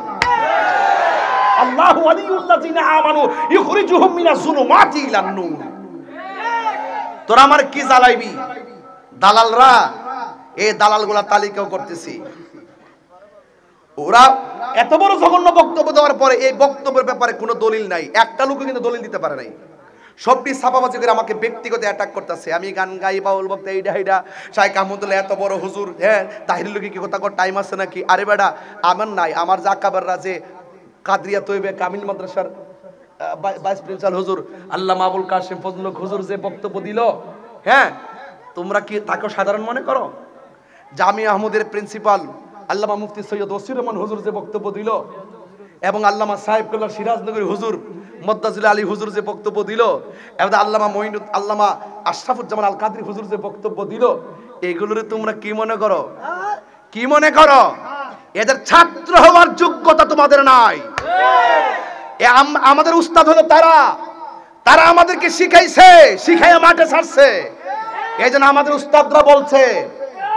আল্লাহু ওয়ালিউল্লাযিনা আমানু ইখরিজুহুম মিনাজ যুলুমাতি ইলান নূর। তোরা আমার কি জ্বালাইবি? দালালরা, এই দালালগুলা তালিকাও করতেছি। ওরা এত বড় জঘন্য বক্তব্য দেওয়ার পরে এই বক্তব্যের ব্যাপারে কোনো দলিল নাই, একটা লোকও কিন্তু দলিল দিতে পারে নাই। সবটি ছাপাবাজি করে আমাকে ব্যক্তিগত অ্যাটাক করতেছে। আমি গান গাই, বাউল বক্তা, এইটা এইটা, শাইখ আহমদুল্লাহ এত বড় হুজুর, হ্যাঁ তাহিরুল লোকে কি কথা কর টাইম আছে নাকি? আরে বেটা আমার নাই, আমার জাকাবাররা যে কাদরিয়া তৈবে কামিল মাদ্রাসার ভাইস প্রিন্সিপাল হুজুর আল্লামা আবুল কাসেম ফজলুল হক হুজুর যে বক্তব্য দিল, হ্যাঁ তোমরা কি তাকে সাধারণ মনে করো? জামিয়া আহমদের প্রিন্সিপাল আল্লামা মুফতি সৈয়দ ওসির রহমান হুজুর যে বক্তব্য দিল, এবং আল্লামা সাহেবুল্লাহ সিরাজনগরী হুজুর মদ্দাজুল আলী হুজুর যে বক্তব্য দিল, এবং আল্লামা আশরাফুজ্জামান আল কাদরি হুজুর যে বক্তব্য দিল, এগুলোরে তোমরা কি মনে করো? কি মনে করো? এদের ছাত্র হওয়ার যোগ্যতা তোমাদের নাই। আমাদের উস্তাদ হলো তারা, তারা আমাদেরকে শিখাইছে, শিখাইয়া মাঠে ছাড়ছে। এই জন্য আমাদের উস্তাদরা বলছে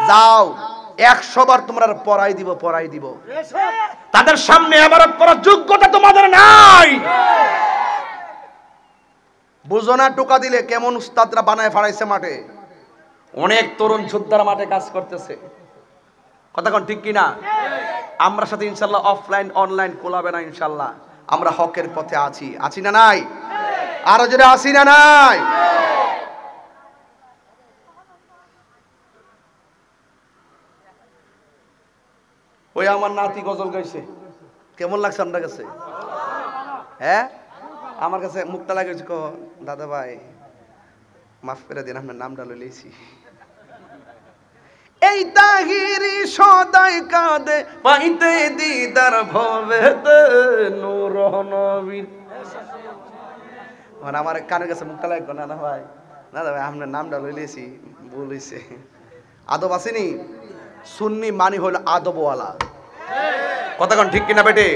যাও 100 বার তোমরা পড়াই দিব, পড়াই দিব। তাদের সামনে ইবাদত করার যোগ্যতা তোমাদের নাই। বুঝো না টোকা দিলে কেমন উস্তাদরা বানায় ফাড়াইছে মাঠে। অনেক তরুণ যোদ্ধারা মাঠে কাজ করতেছে, কথা কোন ঠিক কিনা? আমরা সাথে ইনশাল্লাহ অফলাইন অনলাইন কোলাবে না ইনশাল্লাহ। আমরা হকের পথে আছি, আছি না নাই? আরো জোরে আছি না নাই? ওই আমার নাতি গজল গাইছে, কেমন লাগছে আপনার কাছে? হ্যাঁ আমার কাছে মুখটা লাগেছে, কো দাদা ভাই মাফ করে দিন, আপনার নামটা লইলেছি। এই তাহিরি সদাই কাঁদে পাইতে দিদার ভবেতে নূর নবীর। মানে আমার কানের কাছে মুখটা লাগবে না, না ভাই না ভাই আপনার নামটা লইলেছি, ভুল হইছে। আদব আসেনি? সুন্নি মানি হলো আদবওয়ালা, কথা কোন ঠিক কিনা বেটে?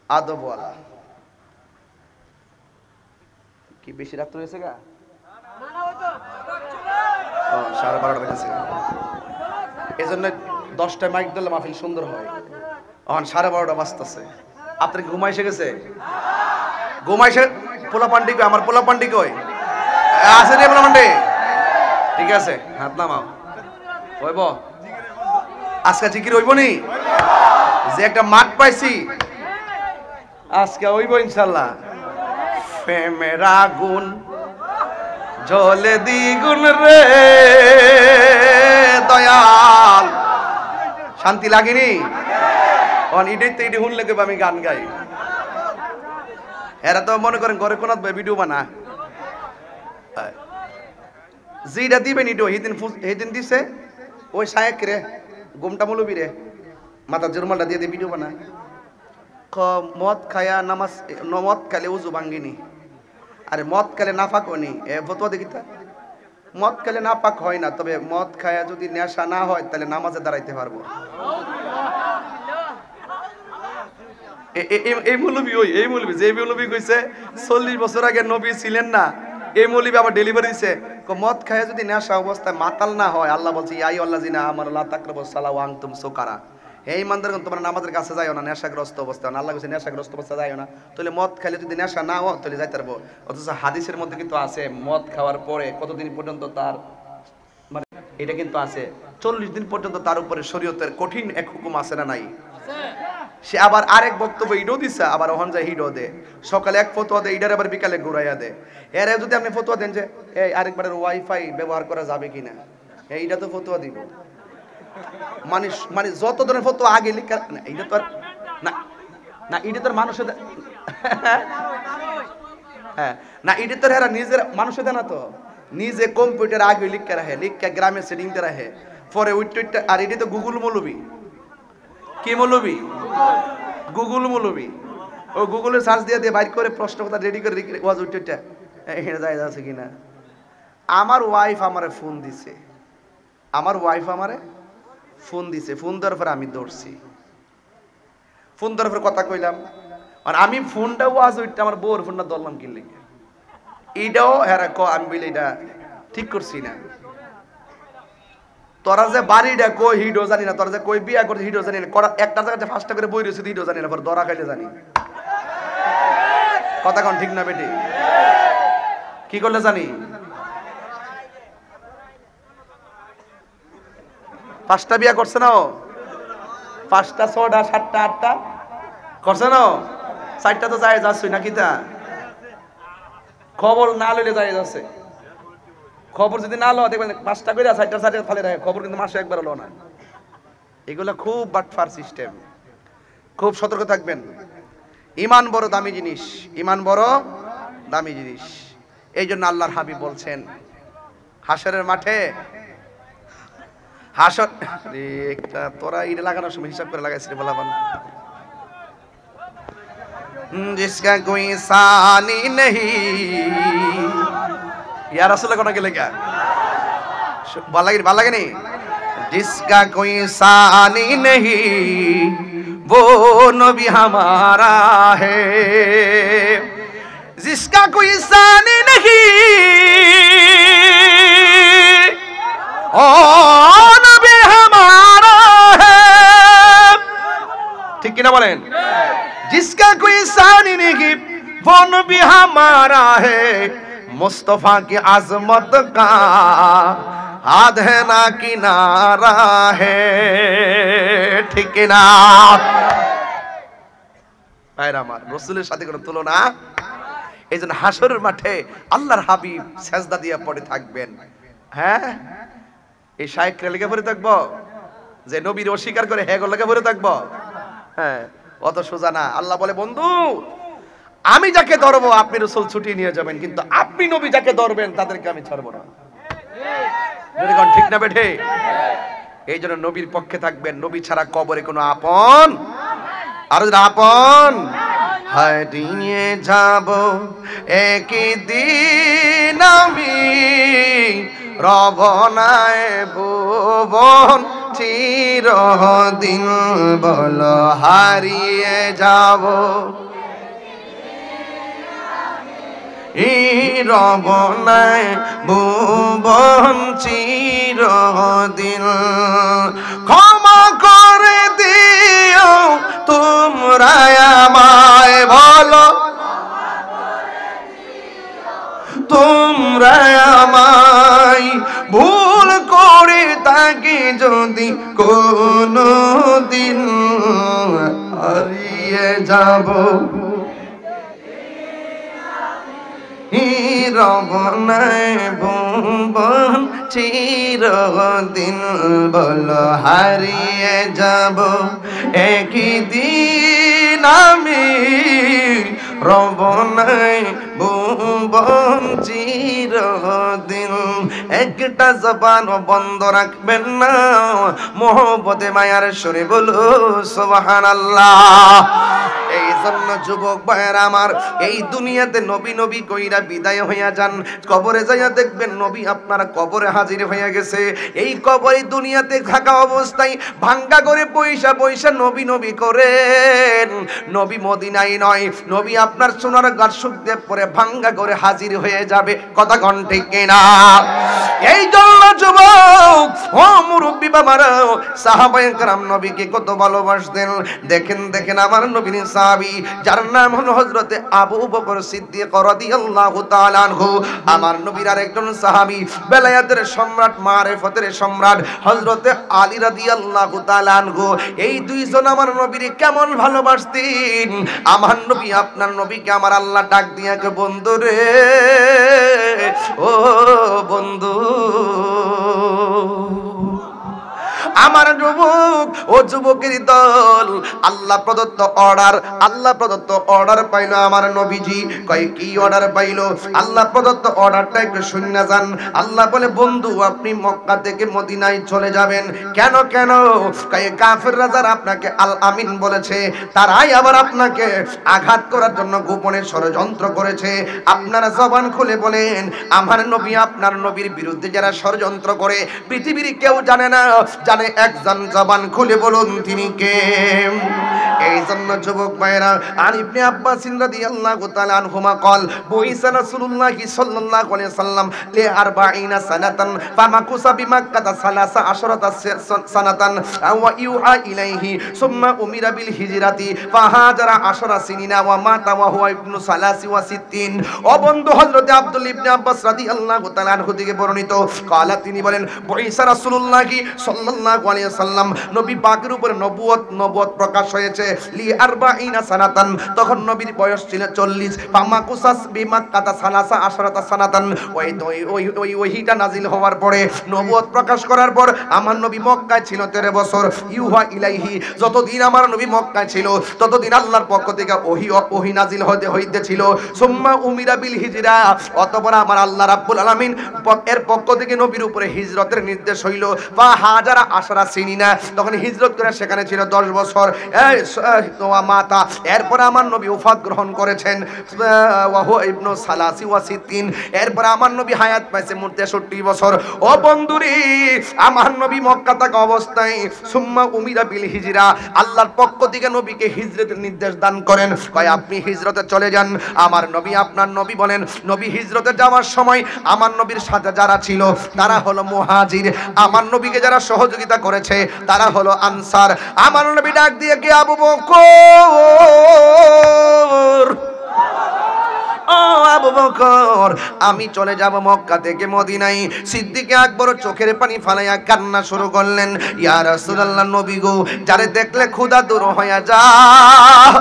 আদবওয়ালা। কি বেশি রাত হয়েছে গা? 12:30 বেজেছে। এই জন্য 10টায় মাইক দিলে মাহফিল সুন্দর হয়। এখন 12:30 বাজতেছে। আপনার কি ঘুমাইছে গেছে? ঘুমাইছে? পোলা পান্ডি কই? আমার পোলা পান্ডি কই? আছে রে পোলা পান্ডি? ঠিক আছে, হাত নামাও। হইব আজকে জিকির হইব নি? যে একটা মাঠ পাইছি আজকে হইব ইনশাআল্লাহ। প্রেমের আগুন জ্বলে দ্বিগুণ রে দয়াল, শান্তি লাগেনি? ইডেই তো ইডে শুনলে আমি গান গাই। এরা তো মনে করেন ঘরে কোন ভিডিও বানা, যেটা দিবেন ইডো সেদিন দিছে ওই শায়েক রে, গোমটা মৌলবি রে, মাথা জুরমালটা দিয়ে দিয়ে ভিডিও বানা। মদ খায়া নামাজ, মদ খালে উজু ভাঙ্গিনি, আরে মদ খেলে নাপাক হয়নি। ফতোয়া দেখি তা মদ খেলে নাপাক হয় না, তবে মদ খায়া যদি নেশা না হয় তাহলে নামাজে দাঁড়াইতে পারবো। এই মৌলবি ওই এই মৌলবি যে মৌলবি কইছে 40 বছর আগে নবী ছিলেন না, এই মৌলবি আবার ডেলিভারি দিছে। মদ খায়া যদি নেশা অবস্থায় মাতাল না হয়, আল্লাহ বলছে ইয়া আইয়ুহাল্লাযিনা আমানু লা তাকরাবুস সালাহ ওয়া আনতুম সুকারা। এই ইমানদারগণ তোমরা নামাজের কাছে যাইও না নেশাগ্রস্ত অবস্থায়। আল্লাহ বলছে নেশাগ্রস্ত অবস্থায় যাইও না। তাহলে মদ খাইলে যদি নেশা না হয় তাহলে যাইতে পারবো। অথচ হাদিসের মধ্যে কিন্তু আছে মদ খাওয়ার পরে কতদিন পর্যন্ত তার, মানে এটা কিন্তু আছে 40 দিন পর্যন্ত তার উপরে শরীয়তের কঠিন এক হুকুম আছে না নাই? সে আবার আরেক বক্তব্য ইডো দিছে, আবার ওহন যায় হিডো দে, সকালে এক ফতোয়া দে, ইডার আবার বিকালে ঘুরাইয়া দে। এর যদি আপনি ফতোয়া দেন যে এই আরেকবারের ওয়াইফাই ব্যবহার করা যাবে কিনা, এইটা তো ফতোয়া দিব। মানে যত ধরনের ফতোয়া আগে লিখা না, এটা তো আর না, না এটা তো মানুষের, হ্যাঁ না এটা তো এরা নিজের মানুষের দেয় না, তো নিজে কম্পিউটার আগে লিখে রাখে, লিখে গ্রামে সেটিং তে রাখে, পরে উইটটা। আর এটা তো গুগল মৌলবি, কি মৌলবি? গুগল মৌলবি। ও গুগলে সার্চ দিয়ে দিয়ে বাইর করে প্রশ্ন কথা রেডি করে ওয়াজ উইটটা এখানে যায় আছে কিনা। আমার ওয়াইফ আমারে ফোন দিছে, আমার ওয়াইফ আমারে ফোন দিছে, ফোন দেওয়ার পর আমি দৌড়ছি, ফোন দেওয়ার পর কথা কইলাম। আর আমি ফোনটা ওয়াজ উইটটা আমার বউর ফোনটা ধরলাম কিনলে এইটাও হ্যাঁ আমি বলি এটা ঠিক করছি না। তোরা যে বাড়িটা কই হিডো জানি না, তোরা যে কই বিয়া করছে হিডো জানি না, একটা জায়গায় 5টা করে বই রয়েছে হিডো জানি না, পর ধরা খাইলে জানি। কথা কোন ঠিক না বেটি? কি করলে জানি? 5টা বিয়া করছে না, 5টা 6টা 7টা 8টা করছে না, 4টা তো যায় যাচ্ছই নাকি তা খবর না লইলে যায় যাচ্ছে। খবর যদি না লো দেখবেন 5টা করে 4টা 4টা ফালে রাখে, খবর কিন্তু মাসে একবার লো না। এগুলা খুব বাটফার সিস্টেম, খুব সতর্ক থাকবেন। ঈমান বড় দামি জিনিস, ঈমান বড় দামি জিনিস। এই জন্য আল্লাহর হাবিব বলছেন হাসরের মাঠে হাসর একটা তোরা ইট লাগানোর সময় হিসাব করে লাগাইছিস বলাবান जिसका कोई सानी नहीं या रसूल को ना के लेगा बाला नहीं जिसका कोई सानी नहीं वो नबी हमारा है जिसका कोई सानी नहीं ओ नबी हमारा है ठीक ना बोलें जिसका कोई सानी नहीं वो नबी हमारा है मुस्तफा की आजमत का हाथ है ना किनारा है ठीक ना ভাইরা আমার রাসূলের সাথে কোনো তুলনা। এইজন্য হাসরের মাঠে আল্লাহর হাবিব সেজদা দিয়ে পড়ে থাকবেন। হ্যাঁ এই শায়েখরা লেগে পড়ে থাকবো যে নবীর অস্বীকার করে হ্যাঁ লেগে পড়ে থাকবো? হ্যাঁ অত সোজা না। আল্লাহ বলে বন্ধু আমি যাকে ধরবো আপনি রাসূল ছুটি নিয়ে যাবেন, কিন্তু আপনি নবী যাকে ধরবেন তাদেরকে আমি ছাড়বো না। ঠিক না বেঠে? এই জন্য নবীর পক্ষে থাকবেন। নবী ছাড়া কবরে কোনো আপন আর আপন হারিয়ে যাব একদিন আমি রবনায় ভুবন চিরদিন বল হারিয়ে যাব রবনায় ভুবন চিরদিন ক্ষমা করে দিও তোমরা আমায় বলো তোমরা আমায় ভুল করে তাকে যদি কোনো দিন হারিয়ে যাব রবনায় ভুবন চিরদিন বল হারিয়ে যাব একদিন আমি রবনায় ভুবন চিরদিন। একটা জবান বন্ধ রাখবেন না, মোহব্বতে মায়ার সুরে বলো সুবহানাল্লাহ। এই জন্য যুবক ভাইয়েরা আমার এই দুনিয়াতে নবী নবী কইরা বিদায় হইয়া যান, কবরে যাইয়া দেখবেন নবী আপনার কবরে হাজির হইয়া গেছে। এই কবরে দুনিয়াতে থাকা অবস্থায় ভাঙ্গা করে পয়সা পয়সা নবী নবী করেন, নবী মদিনায় নয়, নবী আপনার সোনার গাছ শুকতে পরে ভাঙ্গা করে হাজির হয়ে যাবে। কথা কোন ঠিক কিনা? এই জন্য যুবক ও মুরব্বি বাবারা সাহাবায়ে কেরাম নবীকে কত ভালোবাসতেন। দেখেন দেখেন আমার নবীর সাহাবী যার নাম হলো হযরতে আবু বকর সিদ্দিক রাদিয়াল্লাহু তাআলা আনহু, আমার নবীর আরেকজন সাহাবী বেলায়েতের সম্রাট মারিফতের সম্রাট হযরতে আলী রাদিয়াল্লাহু তাআলা আনহু। এই দুইজন আমার নবীর কেমন ভালোবাসতেন। আমার নবী আপনার নবীকে আমার আল্লাহ ডাক দিয়া কে বন্ধু রে ও বন্ধু আমার যুবক ও যুবকের দল আল্লাহ প্রদত্ত অর্ডার পাইলো আমার নবীজি। কয় কি অর্ডার পাইলো? আল্লাহ প্রদত্ত অর্ডারটা একটু শুনে যান। আল্লাহ বলে বন্ধু আপনি মক্কা থেকে মদিনায় চলে যাবেন। কেন কেন? কয় কাফেররা যারা আপনাকে আল আমিন বলেছে তারাই আবার আপনাকে আঘাত করার জন্য গোপনে ষড়যন্ত্র করেছে। আপনারা জবান খুলে বলেন আমার নবী আপনার নবীর বিরুদ্ধে যারা ষড়যন্ত্র করে পৃথিবীর কেউ জানে না, জানে একজন। জবান খুলে বলুন তিনি কে? এই জন্য যুবক ভাইরা আর ইবনে আব্বাস রাদিয়াল্লাহু তাআলা আনহুমা قال বুইসা রাসূলুল্লাহ সাল্লাল্লাহু আলাইহি সাল্লাম লি 40 সানাতান ফামাকুসা বিমাক্কাতা 13 সানাতান ওয়া ইউহা ইলাইহি সুম্মা উমিরা বিল হিজরাতি ফাহাজারা 10 সিনিনা ওয়া মাতা ওয়া হুয়া ইবনু 63। ও বন্ধু হযরত আব্দুল্লাহ ইবনে আব্বাস রাদিয়াল্লাহু তাআলা আনহু থেকে বর্ণিত قال তিনি বলেন বুইসা রাসূলুল্লাহ সাল্লাল্লাহু আলাইহি সাল্লাম নবী পাকের উপরে নবুয়ত প্রকাশ হয়েছে। করেছে লি আরবাইনা সানাতান, তখন নবীর বয়স ছিল 40। ফামাকুসাস বিমাক্কাতা সালাসা আশরাতা সানাতান, ওই ওহিটা নাজিল হওয়ার পরে নবুয়ত প্রকাশ করার পর আমার নবী মক্কায় ছিল 13 বছর। ইউহা ইলাইহি, যতদিন আমার নবী মক্কায় ছিল ততদিন আল্লাহর পক্ষ থেকে ওহী নাজিল হইতেছিল। সুম্মা উমিরা বিল হিজরা, অতঃপর আমার আল্লাহ রাব্বুল আলামিন এর পক্ষ থেকে নবীর উপরে হিজরতের নির্দেশ হইল। বা হাজারা আশরা সিনিনা, তখন হিজরত করে সেখানে ছিল 10 বছর। মাতা, এরপর আমার নবী ওফাত গ্রহণ করেছেন ওয়াহু ইবনু সালাসি ওয়া সিদ্দিন, এরপর আমার নবী হায়াত পাইছে 63 বছর। ও বন্ধুরি, আমার নবী মক্কা থাকা অবস্থায় সুম্মা উমিরা বিল হিজরা, আল্লাহর পক্ষ থেকে নবীকে হিজরতের নির্দেশ দান করেন, কয় আপনি হিজরতে চলে যান। আমার নবী, আপনার নবী বলেন, নবী হিজরতে যাওয়ার সময় আমার নবীর সাথে যারা ছিল তারা হলো মুহাজির, আমার নবীকে যারা সহযোগিতা করেছে তারা হলো আনসার। আমার নবী ডাক দিয়ে কে আবু বকর, ও আবু বকর, আমি চলে যাব মক্কা থেকে মদিনায়। সিদ্দিক আকবর চোখের পানি ফালাইয়া কান্না শুরু করলেন, ইয়া রাসূলুল্লাহ, নবী গো, যারে দেখলে ক্ষুধা দূর হয়ে যায়,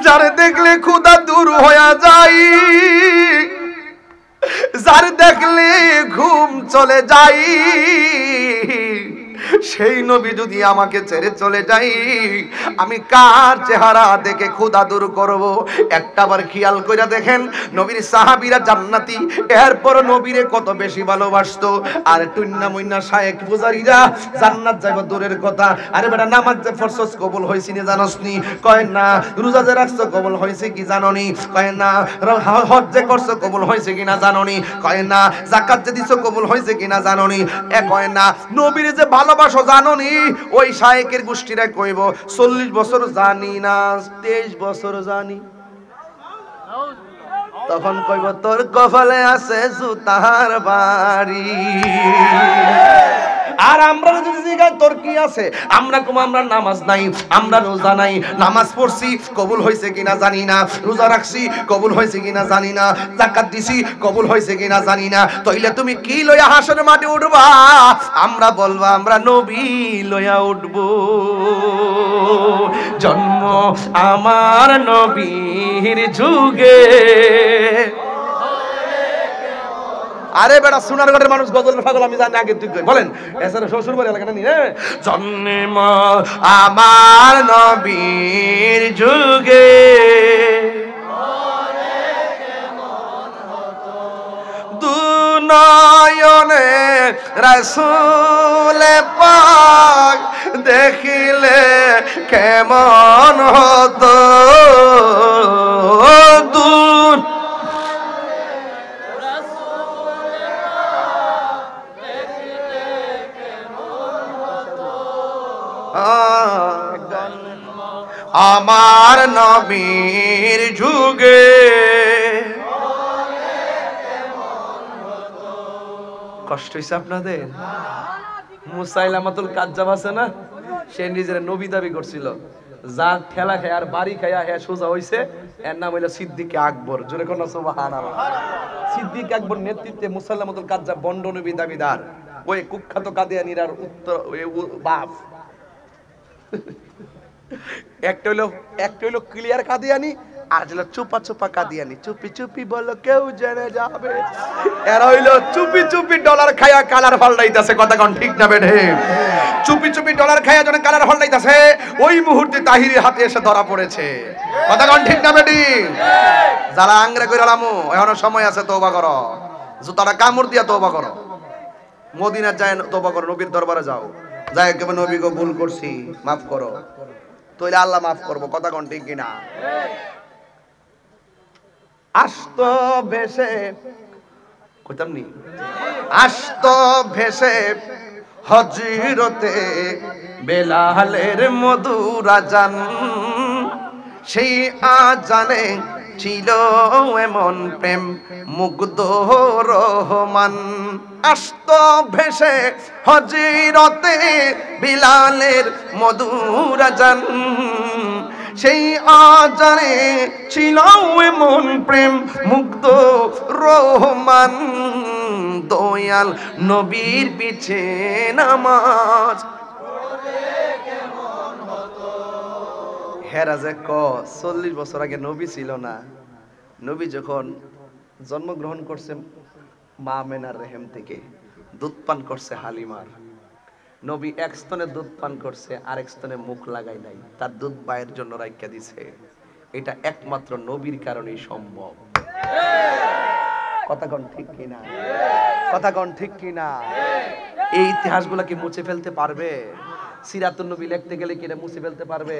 যারে দেখলে ক্ষুধা দূর হয়ে যায়, যারে দেখলে ঘুম চলে যায়, সেই নবী যদি আমাকে ছেড়ে চলে যাই, আমি কার চেহারা দেখে ক্ষুধা দূর করব? একটাবার খেয়াল করে দেখেন, নবীর সাহাবীরা জান্নাতি, এরপর নবীরে কত বেশি ভালোবাসতো। আর টুন্না মুন্না শায়েখ পূজারীরা জান্নাত যাইব দূরের কথা। আরে বেটা, নামাজ যে ফরজ কবুল হইছে নি জানোসনি? কয় না। রোজা যে রাখছো কবুল হইছে কি জানোনি? কয় না। হজ যে করছো কবুল হইছে কিনা জানোনি? কয় না। যাকাত যে দিছো কবুল হইছে কিনা জানোনি? কয় না। নবীর যে ভালোবাসো জানোনি? ওই শায়েকের গোষ্ঠীরা কইব 40 বছর জানি না, 23 বছর জানি। তখন কইব তোর কপালে আছে জুতার বাড়ি। আর আমরা যদি জিজ্ঞাসা তোর কি আছে, আমরা কম, আমরা নামাজ নাই, আমরা রোজা নাই, নামাজ পড়ছি কবুল হয়েছে কিনা জানি না, রোজা রাখছি কবুল হয়েছে কিনা জানি না, যাকাত দিছি কবুল হয়েছে কিনা জানি না। তাইলে তুমি কি লইয়া হাসরের মাঠে উঠবা? আমরা বলবা আমরা নবী লইয়া উঠবো। জন্ম আমার নবীর যুগে। আরে বেটা, সোনারগড়ের মানুষ গজলের পাগল, আমি জানি, আগে তুই বলেন। এছাড়া শ্বশুর বাড়ি এলাকাটা নিয়ে জন্ম আমার নবীর যুগে, দুনয়নে রাসূল পাক দেখিলে কেমন হতো। আমার নবীর যুগে। কষ্ট হইছে আপনাদের? মুসাইলামাতুল কাজ্জাব আছে না, সে নিজের নবী দাবি করছিল, যা ঠেলা খায় আর বাড়ি খায়া হ্যাঁ সোজা হইছে, এর নাম হইল সিদ্দিক আকবর। জোরে কোন সুবহানাল্লাহ। সিদ্দিক আকবর নেতৃত্বে মুসাইলামাতুল কাজ্জাব বন্ড নবী দাবিদার, ওই কুখ্যাত কাদিয়ানীর উত্তর বাপ। একটা হইলো ক্লিয়ার কাদিয়ানি, আর হইলো চুপা চুপা কাদিয়ানি, চুপি চুপি বলো কেউ জেনে যাবে। এরা হইলো চুপি চুপি ডলার খায়া কালার পাল্টাইতাছে। কথা কোন ঠিক না বেঠে? চুপি চুপি ডলার খায়া যখন কালার পাল্টাইতাছে, ওই মুহূর্তে তাহিরের হাতে এসে ধরা পড়েছে। কথা কোন ঠিক না বেটি? যারা আংরে কইরালামু, এখনো সময় আছে, তওবা করো। জুতাটা কামড় দিয়া তওবা করো। মদিনা যায় তওবা করো, নবীর দরবারে যাও, যাই কেবল নবী গো ভুল করছি, মাফ করো, তাইলে আল্লাহ মাফ করবো। কথা কোন ঠিক কিনা? আস্ত ভেসে কইতাম নি, আস্ত ভেসে হযরতে বেলালের মধুর আজান, সেই আজানে ছিল এমন প্রেম মুগ্ধ রহমান। আস্ত ভেসে হযরতে বিলালের মধুর আজান, সেই আজানে ছিল এমন প্রেম মুগ্ধ রহমান। দয়াল নবীর পিছে নামাজ হেরাজে 40 বছর আগে নবী ছিল না, নবী যখন জন্মগ্রহণ করছে মা মেনার রেহেম থেকে, দুধ পান করছে হালিমার, নবী এক স্তনে দুধ পান করছে, আরেক স্তনে মুখ লাগাই নাই, তার দুধ বায়ের জন্য রাখিয়া দিছে। এটা একমাত্র নবীর কারণেই সম্ভব। কথা কোন ঠিক কিনা? কথা কোন ঠিক কিনা? এই ইতিহাসগুলো কি মুছে ফেলতে পারবে? সিরাতুন নবী লিখতে গেলে কি এটা মুছে ফেলতে পারবে?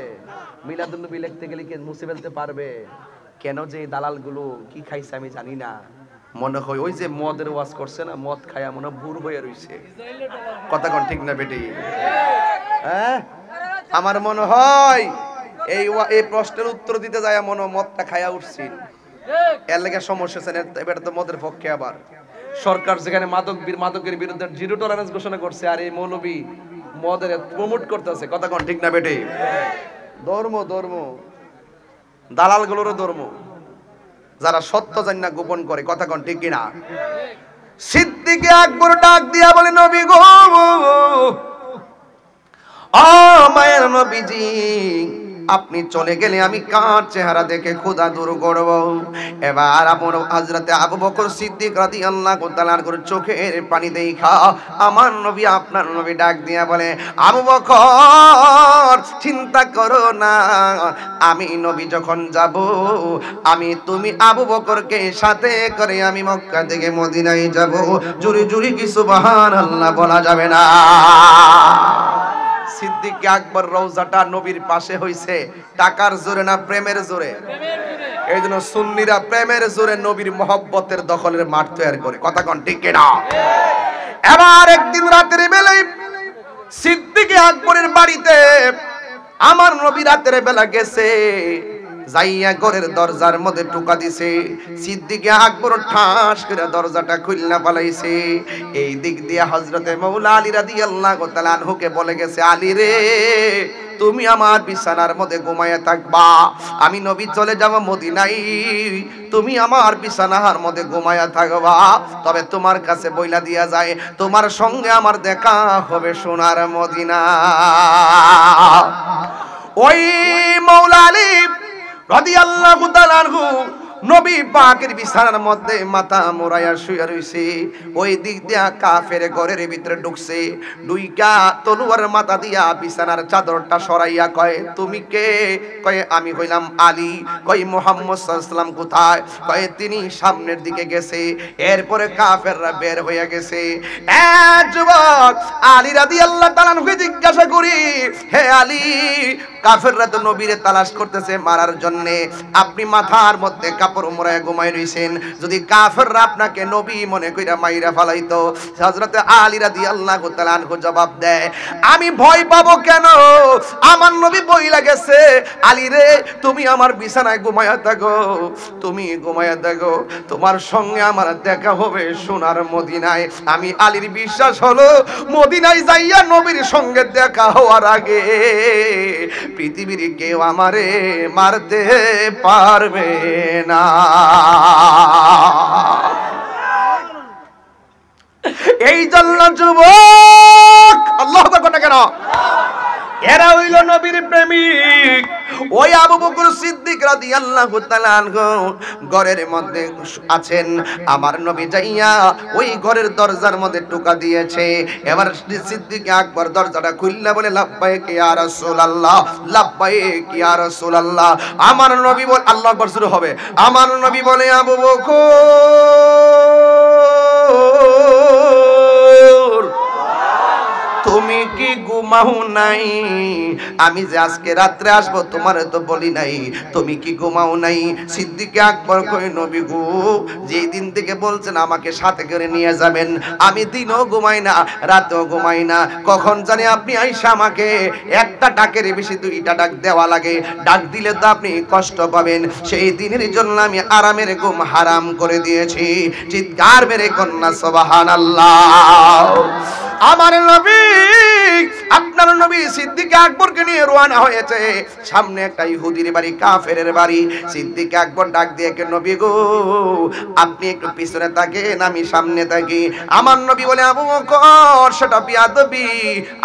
মিলাদুন নবী লিখতে গেলে কি মুছে ফেলতে পারবে? কেন যে এই দালালগুলো কি খাইছে আমি জানি না, মনে হয় ওই যে মদের ওয়াজ করছে না, মদ খায়া মনে বুড় হয়ে রইছে। কথা কোন ঠিক না বেটি? হ্যাঁ, আমার মনে হয় এই প্রশ্নের উত্তর দিতে যায় মনে মদটা খায়া উঠছিল, এর লেগে সমস্যা আছে। এবার তো মদের পক্ষে আবার সরকার যেখানে মাদকের বিরুদ্ধে 0 টলারেন্স ঘোষণা করছে, আর এই মৌলবী মদের প্রমোট করতেছে। কথা কোন ঠিক না বেটি? ধর্ম দালালগুলোরও ধর্ম, যারা সত্য জানি না গোপন করে। কথা কোন ঠিক কিনা? সিদ্দিকে আকবর ডাক দিয়া বলে, নবী গো, ও মায়ের নবীজি, আপনি চলে গেলে আমি কার চেহারা দেখে ক্ষুধা দূর করব? এবার আমার হযরতে আবু বকর সিদ্দিক রাদিয়াল্লাহু তাআলার চোখের পানি দেখা আমার নবী, আপনার নবী ডাক দিয়া বলে, আবু বকর চিন্তা করো না, আমি নবী যখন যাব, তুমি আবু বকরকে সাথে করে আমি মক্কা থেকে মদিনায় যাব। জুরি জুরি কি সুবহানাল্লাহ বলা যাবে না? সিদ্দিক আকবর রওজাটা নবীর পাশে হইছে টাকার জোরে না প্রেমের জোরে? এই জন্য সুন্নিরা প্রেমের জোরে নবীর মহব্বতের দখলের মাঠ তৈরি করে। কথা কোন ঠিক কিনা? এবার একদিন রাতের বেলায় সিদ্দিক আকবরের বাড়িতে আমার নবী রাতের বেলা গেছে, যাইয়া ঘরের দরজার মধ্যে টোকা দিছে। সিদ্দিক আকবর ঠাস করে দরজাটা খুলনা পালাইছে। এই দিক দিয়ে হযরতে মাওলা আলী রাদিয়াল্লাহু তাআলা আনহুকে বলে গেছে, আলী রে, তুমি আমার বিছানার মধ্যে ঘুমায়া থাকবা, আমি নবী চলে যাব মদিনায়, তুমি আমার বিছানার মধ্যে ঘুমায়া থাকবা। তবে তোমার কাছে বইলা দিয়া যায়, তোমার সঙ্গে আমার দেখা হবে সোনার মদিনা। ওই মাওলা আলী রাদিয়াল্লাহু তাআলা আনহু নবী পাকের বিছানার মধ্যে মাথা মোড়াইয়া শুয়ে রইছে। ওই দিক দিয়া কাফের ঘরের ভিতরে ঢুকছে, দুইটা তলোয়ার মাথা দিয়া বিছানার চাদরটা সরাইয়া কয়, তুমি কে? কয়, আমি হইলাম আলী। কয়, মুহাম্মদ সাল্লাল্লাহু আলাইহি ওয়াসাল্লাম কোথায়? কয়, তিনি সামনের দিকে গেছে। এরপরে কাফেররা বের হয়ে গেছে। যুবক আলী রাদিয়াল্লাহু তাআলা আনহুকে জিজ্ঞাসা করি, হে আলী, কাফেররা তো নবীরে তালাশ করতেছে মারার জন্য, আপনি মাথার মধ্যে কাপড় মোড়ায় ঘুমাই রইছেন, যদি কাফেররা আপনাকে নবী মনে কইরা মাইরা ফালাইতো? হযরতে আলী রাদিয়াল্লাহু তাআলা আনহু জবাব দেয়, আমি ভয় পাবো কেন? আমার নবী বইলা গেছে, আলী রে, তুমি আমার বিছানায় ঘুমায়া থাকো, তুমি ঘুমায়া থাকো, তোমার সঙ্গে আমার দেখা হবে সোনার মদিনায়। আমি আলীর বিশ্বাস হলো, মদিনায় যাইয়া নবীর সঙ্গে দেখা হওয়ার আগে পৃথিবীর কেউ আমারে মারতে পারবে না। এই জন্য যুবক, আল্লাহু আকবার না কেন, এরা হইল নবীর প্রেমিক। ওই আবু বকর সিদ্দিক রাদিয়াল্লাহু তাআলা আনহু ঘরের মধ্যে আছেন, আমার নবী যাইয়া ওই ঘরের দরজার মধ্যে টোকা দিয়েছে। এবার সিদ্দিক আকবর দরজাটা খুললা বলে, লাব্বাইক ইয়া রাসূলুল্লাহ, লাব্বাইক ইয়া রাসূলুল্লাহ। আমার নবী বলে, আল্লাহু আকবার শুরু হবে, আমার নবী বলে, আবু বকর, তুমি কি ঘুমাও নাই? আমি যে আজকে রাত্রে আসবো তোমার তো বলি নাই, তুমি কি ঘুমাও নাই? সিদ্দিক আকবর কই, নবী গো, যেই দিন থেকে বলছেন আমাকে সাথে করে নিয়ে যাবেন, আমি দিনও ঘুমাই না, রাতেও ঘুমাই না। কখন জানি আপনি আইসা আমাকে একটা ডাকের বেশি 2টা ডাক দেওয়া লাগে, ডাক দিলে তো আপনি কষ্ট পাবেন। সেই দিনের জন্য আমি আরামের ঘুম হারাম করে দিয়েছি। চিৎকার মেরে কন্যা সুবহানাল্লাহ। আমার নবী, আপনার নবী সিদ্দিক আকবরকে নিয়ে রওনা হয়েছে। সামনে একটা ইহুদির বাড়ি, কাফেরের বাড়ি। সিদ্দিক আকবর ডাক দিয়ে, কে নবী গো, আপনি একটু পিছনে থাকেন, আমি সামনে থাকি। আমার নবী বলে, আবু বকর, সেটা বিয়াদবি।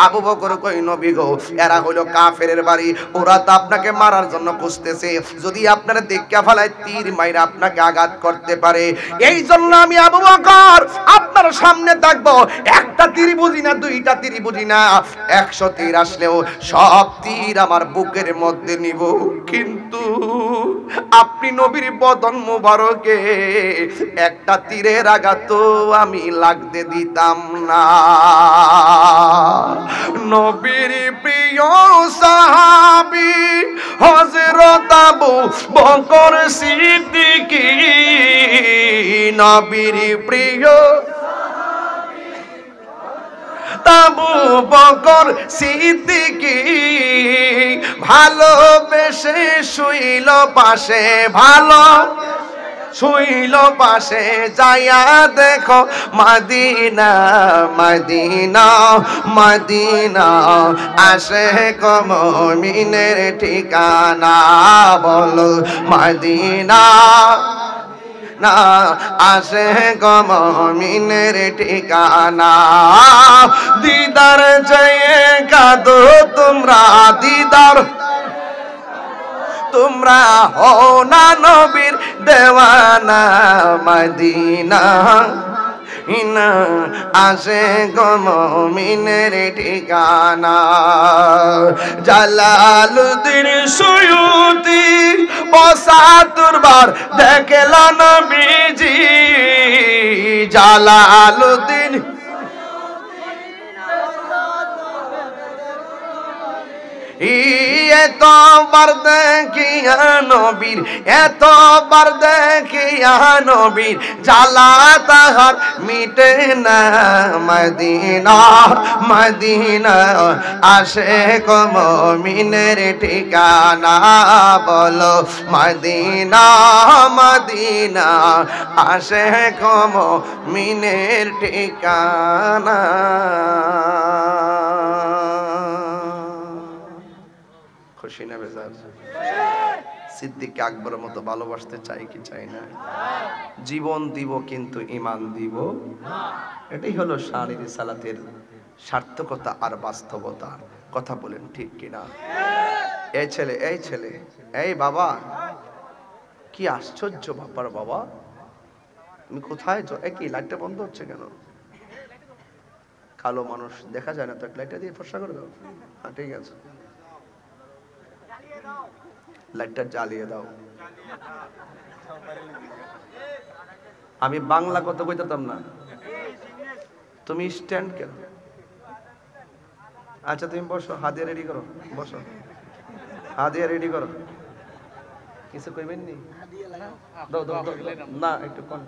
আবু বকর কই, নবী গো, এরা হলো কাফেরের বাড়ি, ওরা তো আপনাকে মারার জন্য খুঁজতেছে, যদি আপনারা দেখা ফেলায় তীর মাইরা আপনাকে আঘাত করতে পারে। এই জন্য আমি আবু বকর আপনার সামনে থাকবো। একটা তীর বুঝি না, দুইটা তীর বুঝি না, 100 তীর আসলেও সব তীর আমার বুকের মধ্যে নিব। কিন্তু আপনি নবীর বদন মোবারকে একটা তীরের আঘাত আমি লাগতে দিতাম না। নবীর প্রিয় সাহাবী হযরত আবু বকর সিদ্দিক, নবীর প্রিয় আবু বকর সিদ্দিক, ভালোবেসে শুইল পাশে, ভালো শুইল পাশে, যায়া দেখো মদিনা মদিনা মদিনা, আশিক মুমিনের ঠিকানা, বলো মদিনা না, আশিক মুমিনের ঠিকানা। দিদার চেয়ে কাঁদো তোমরা, দিদার তোমরা হও না নবীর দেওয়ানা, মদিনা ইনা আশিক মুমিনের ঠিকানা। জালালউদ্দিন সুয়ুতি ৭৫ বার দেখল নবীজি, জালালউদ্দিন এতবার দেখিয়া নবীর, এতবার দেখিয়া নবীর, জ্বালা তাহার মিটে না, মদিনা মদিনা আশিক মুমিনের ঠিকানা, বলো মদিনা মদিনা আশিক মুমিনের ঠিকানা। খুশি না বেজার? সিদ্দিক আকবরের মতো ভালোবাসতে চাই কি চাই না? জীবন দিব কিন্তু ঈমান দিব না। এটাই হলো শানের সালাতের সার্থকতা আর বাস্তবতা। কথা বলেন ঠিক কিনা? এই ছেলে, এই ছেলে, এই বাবা, কি আশ্চর্য ব্যাপার বাবা, তুমি কোথায় যাও? কি লাইটটা বন্ধ হচ্ছে কেন? কালো মানুষ দেখা যায় না তো, লাইটটা দিয়ে ফর্সা করে দাও। হ্যাঁ ঠিক আছে, লাইটটা জ্বালিয়ে দাও। আমি বাংলা কথা কইতাম না, তুমি স্ট্যান্ড কেন? আচ্ছা তুমি বসো, হাদিয়া রেডি করো, বসো, হাদিয়া রেডি করো। কিছু কইবেন নি? দাও দাও দাও, না একটু কোন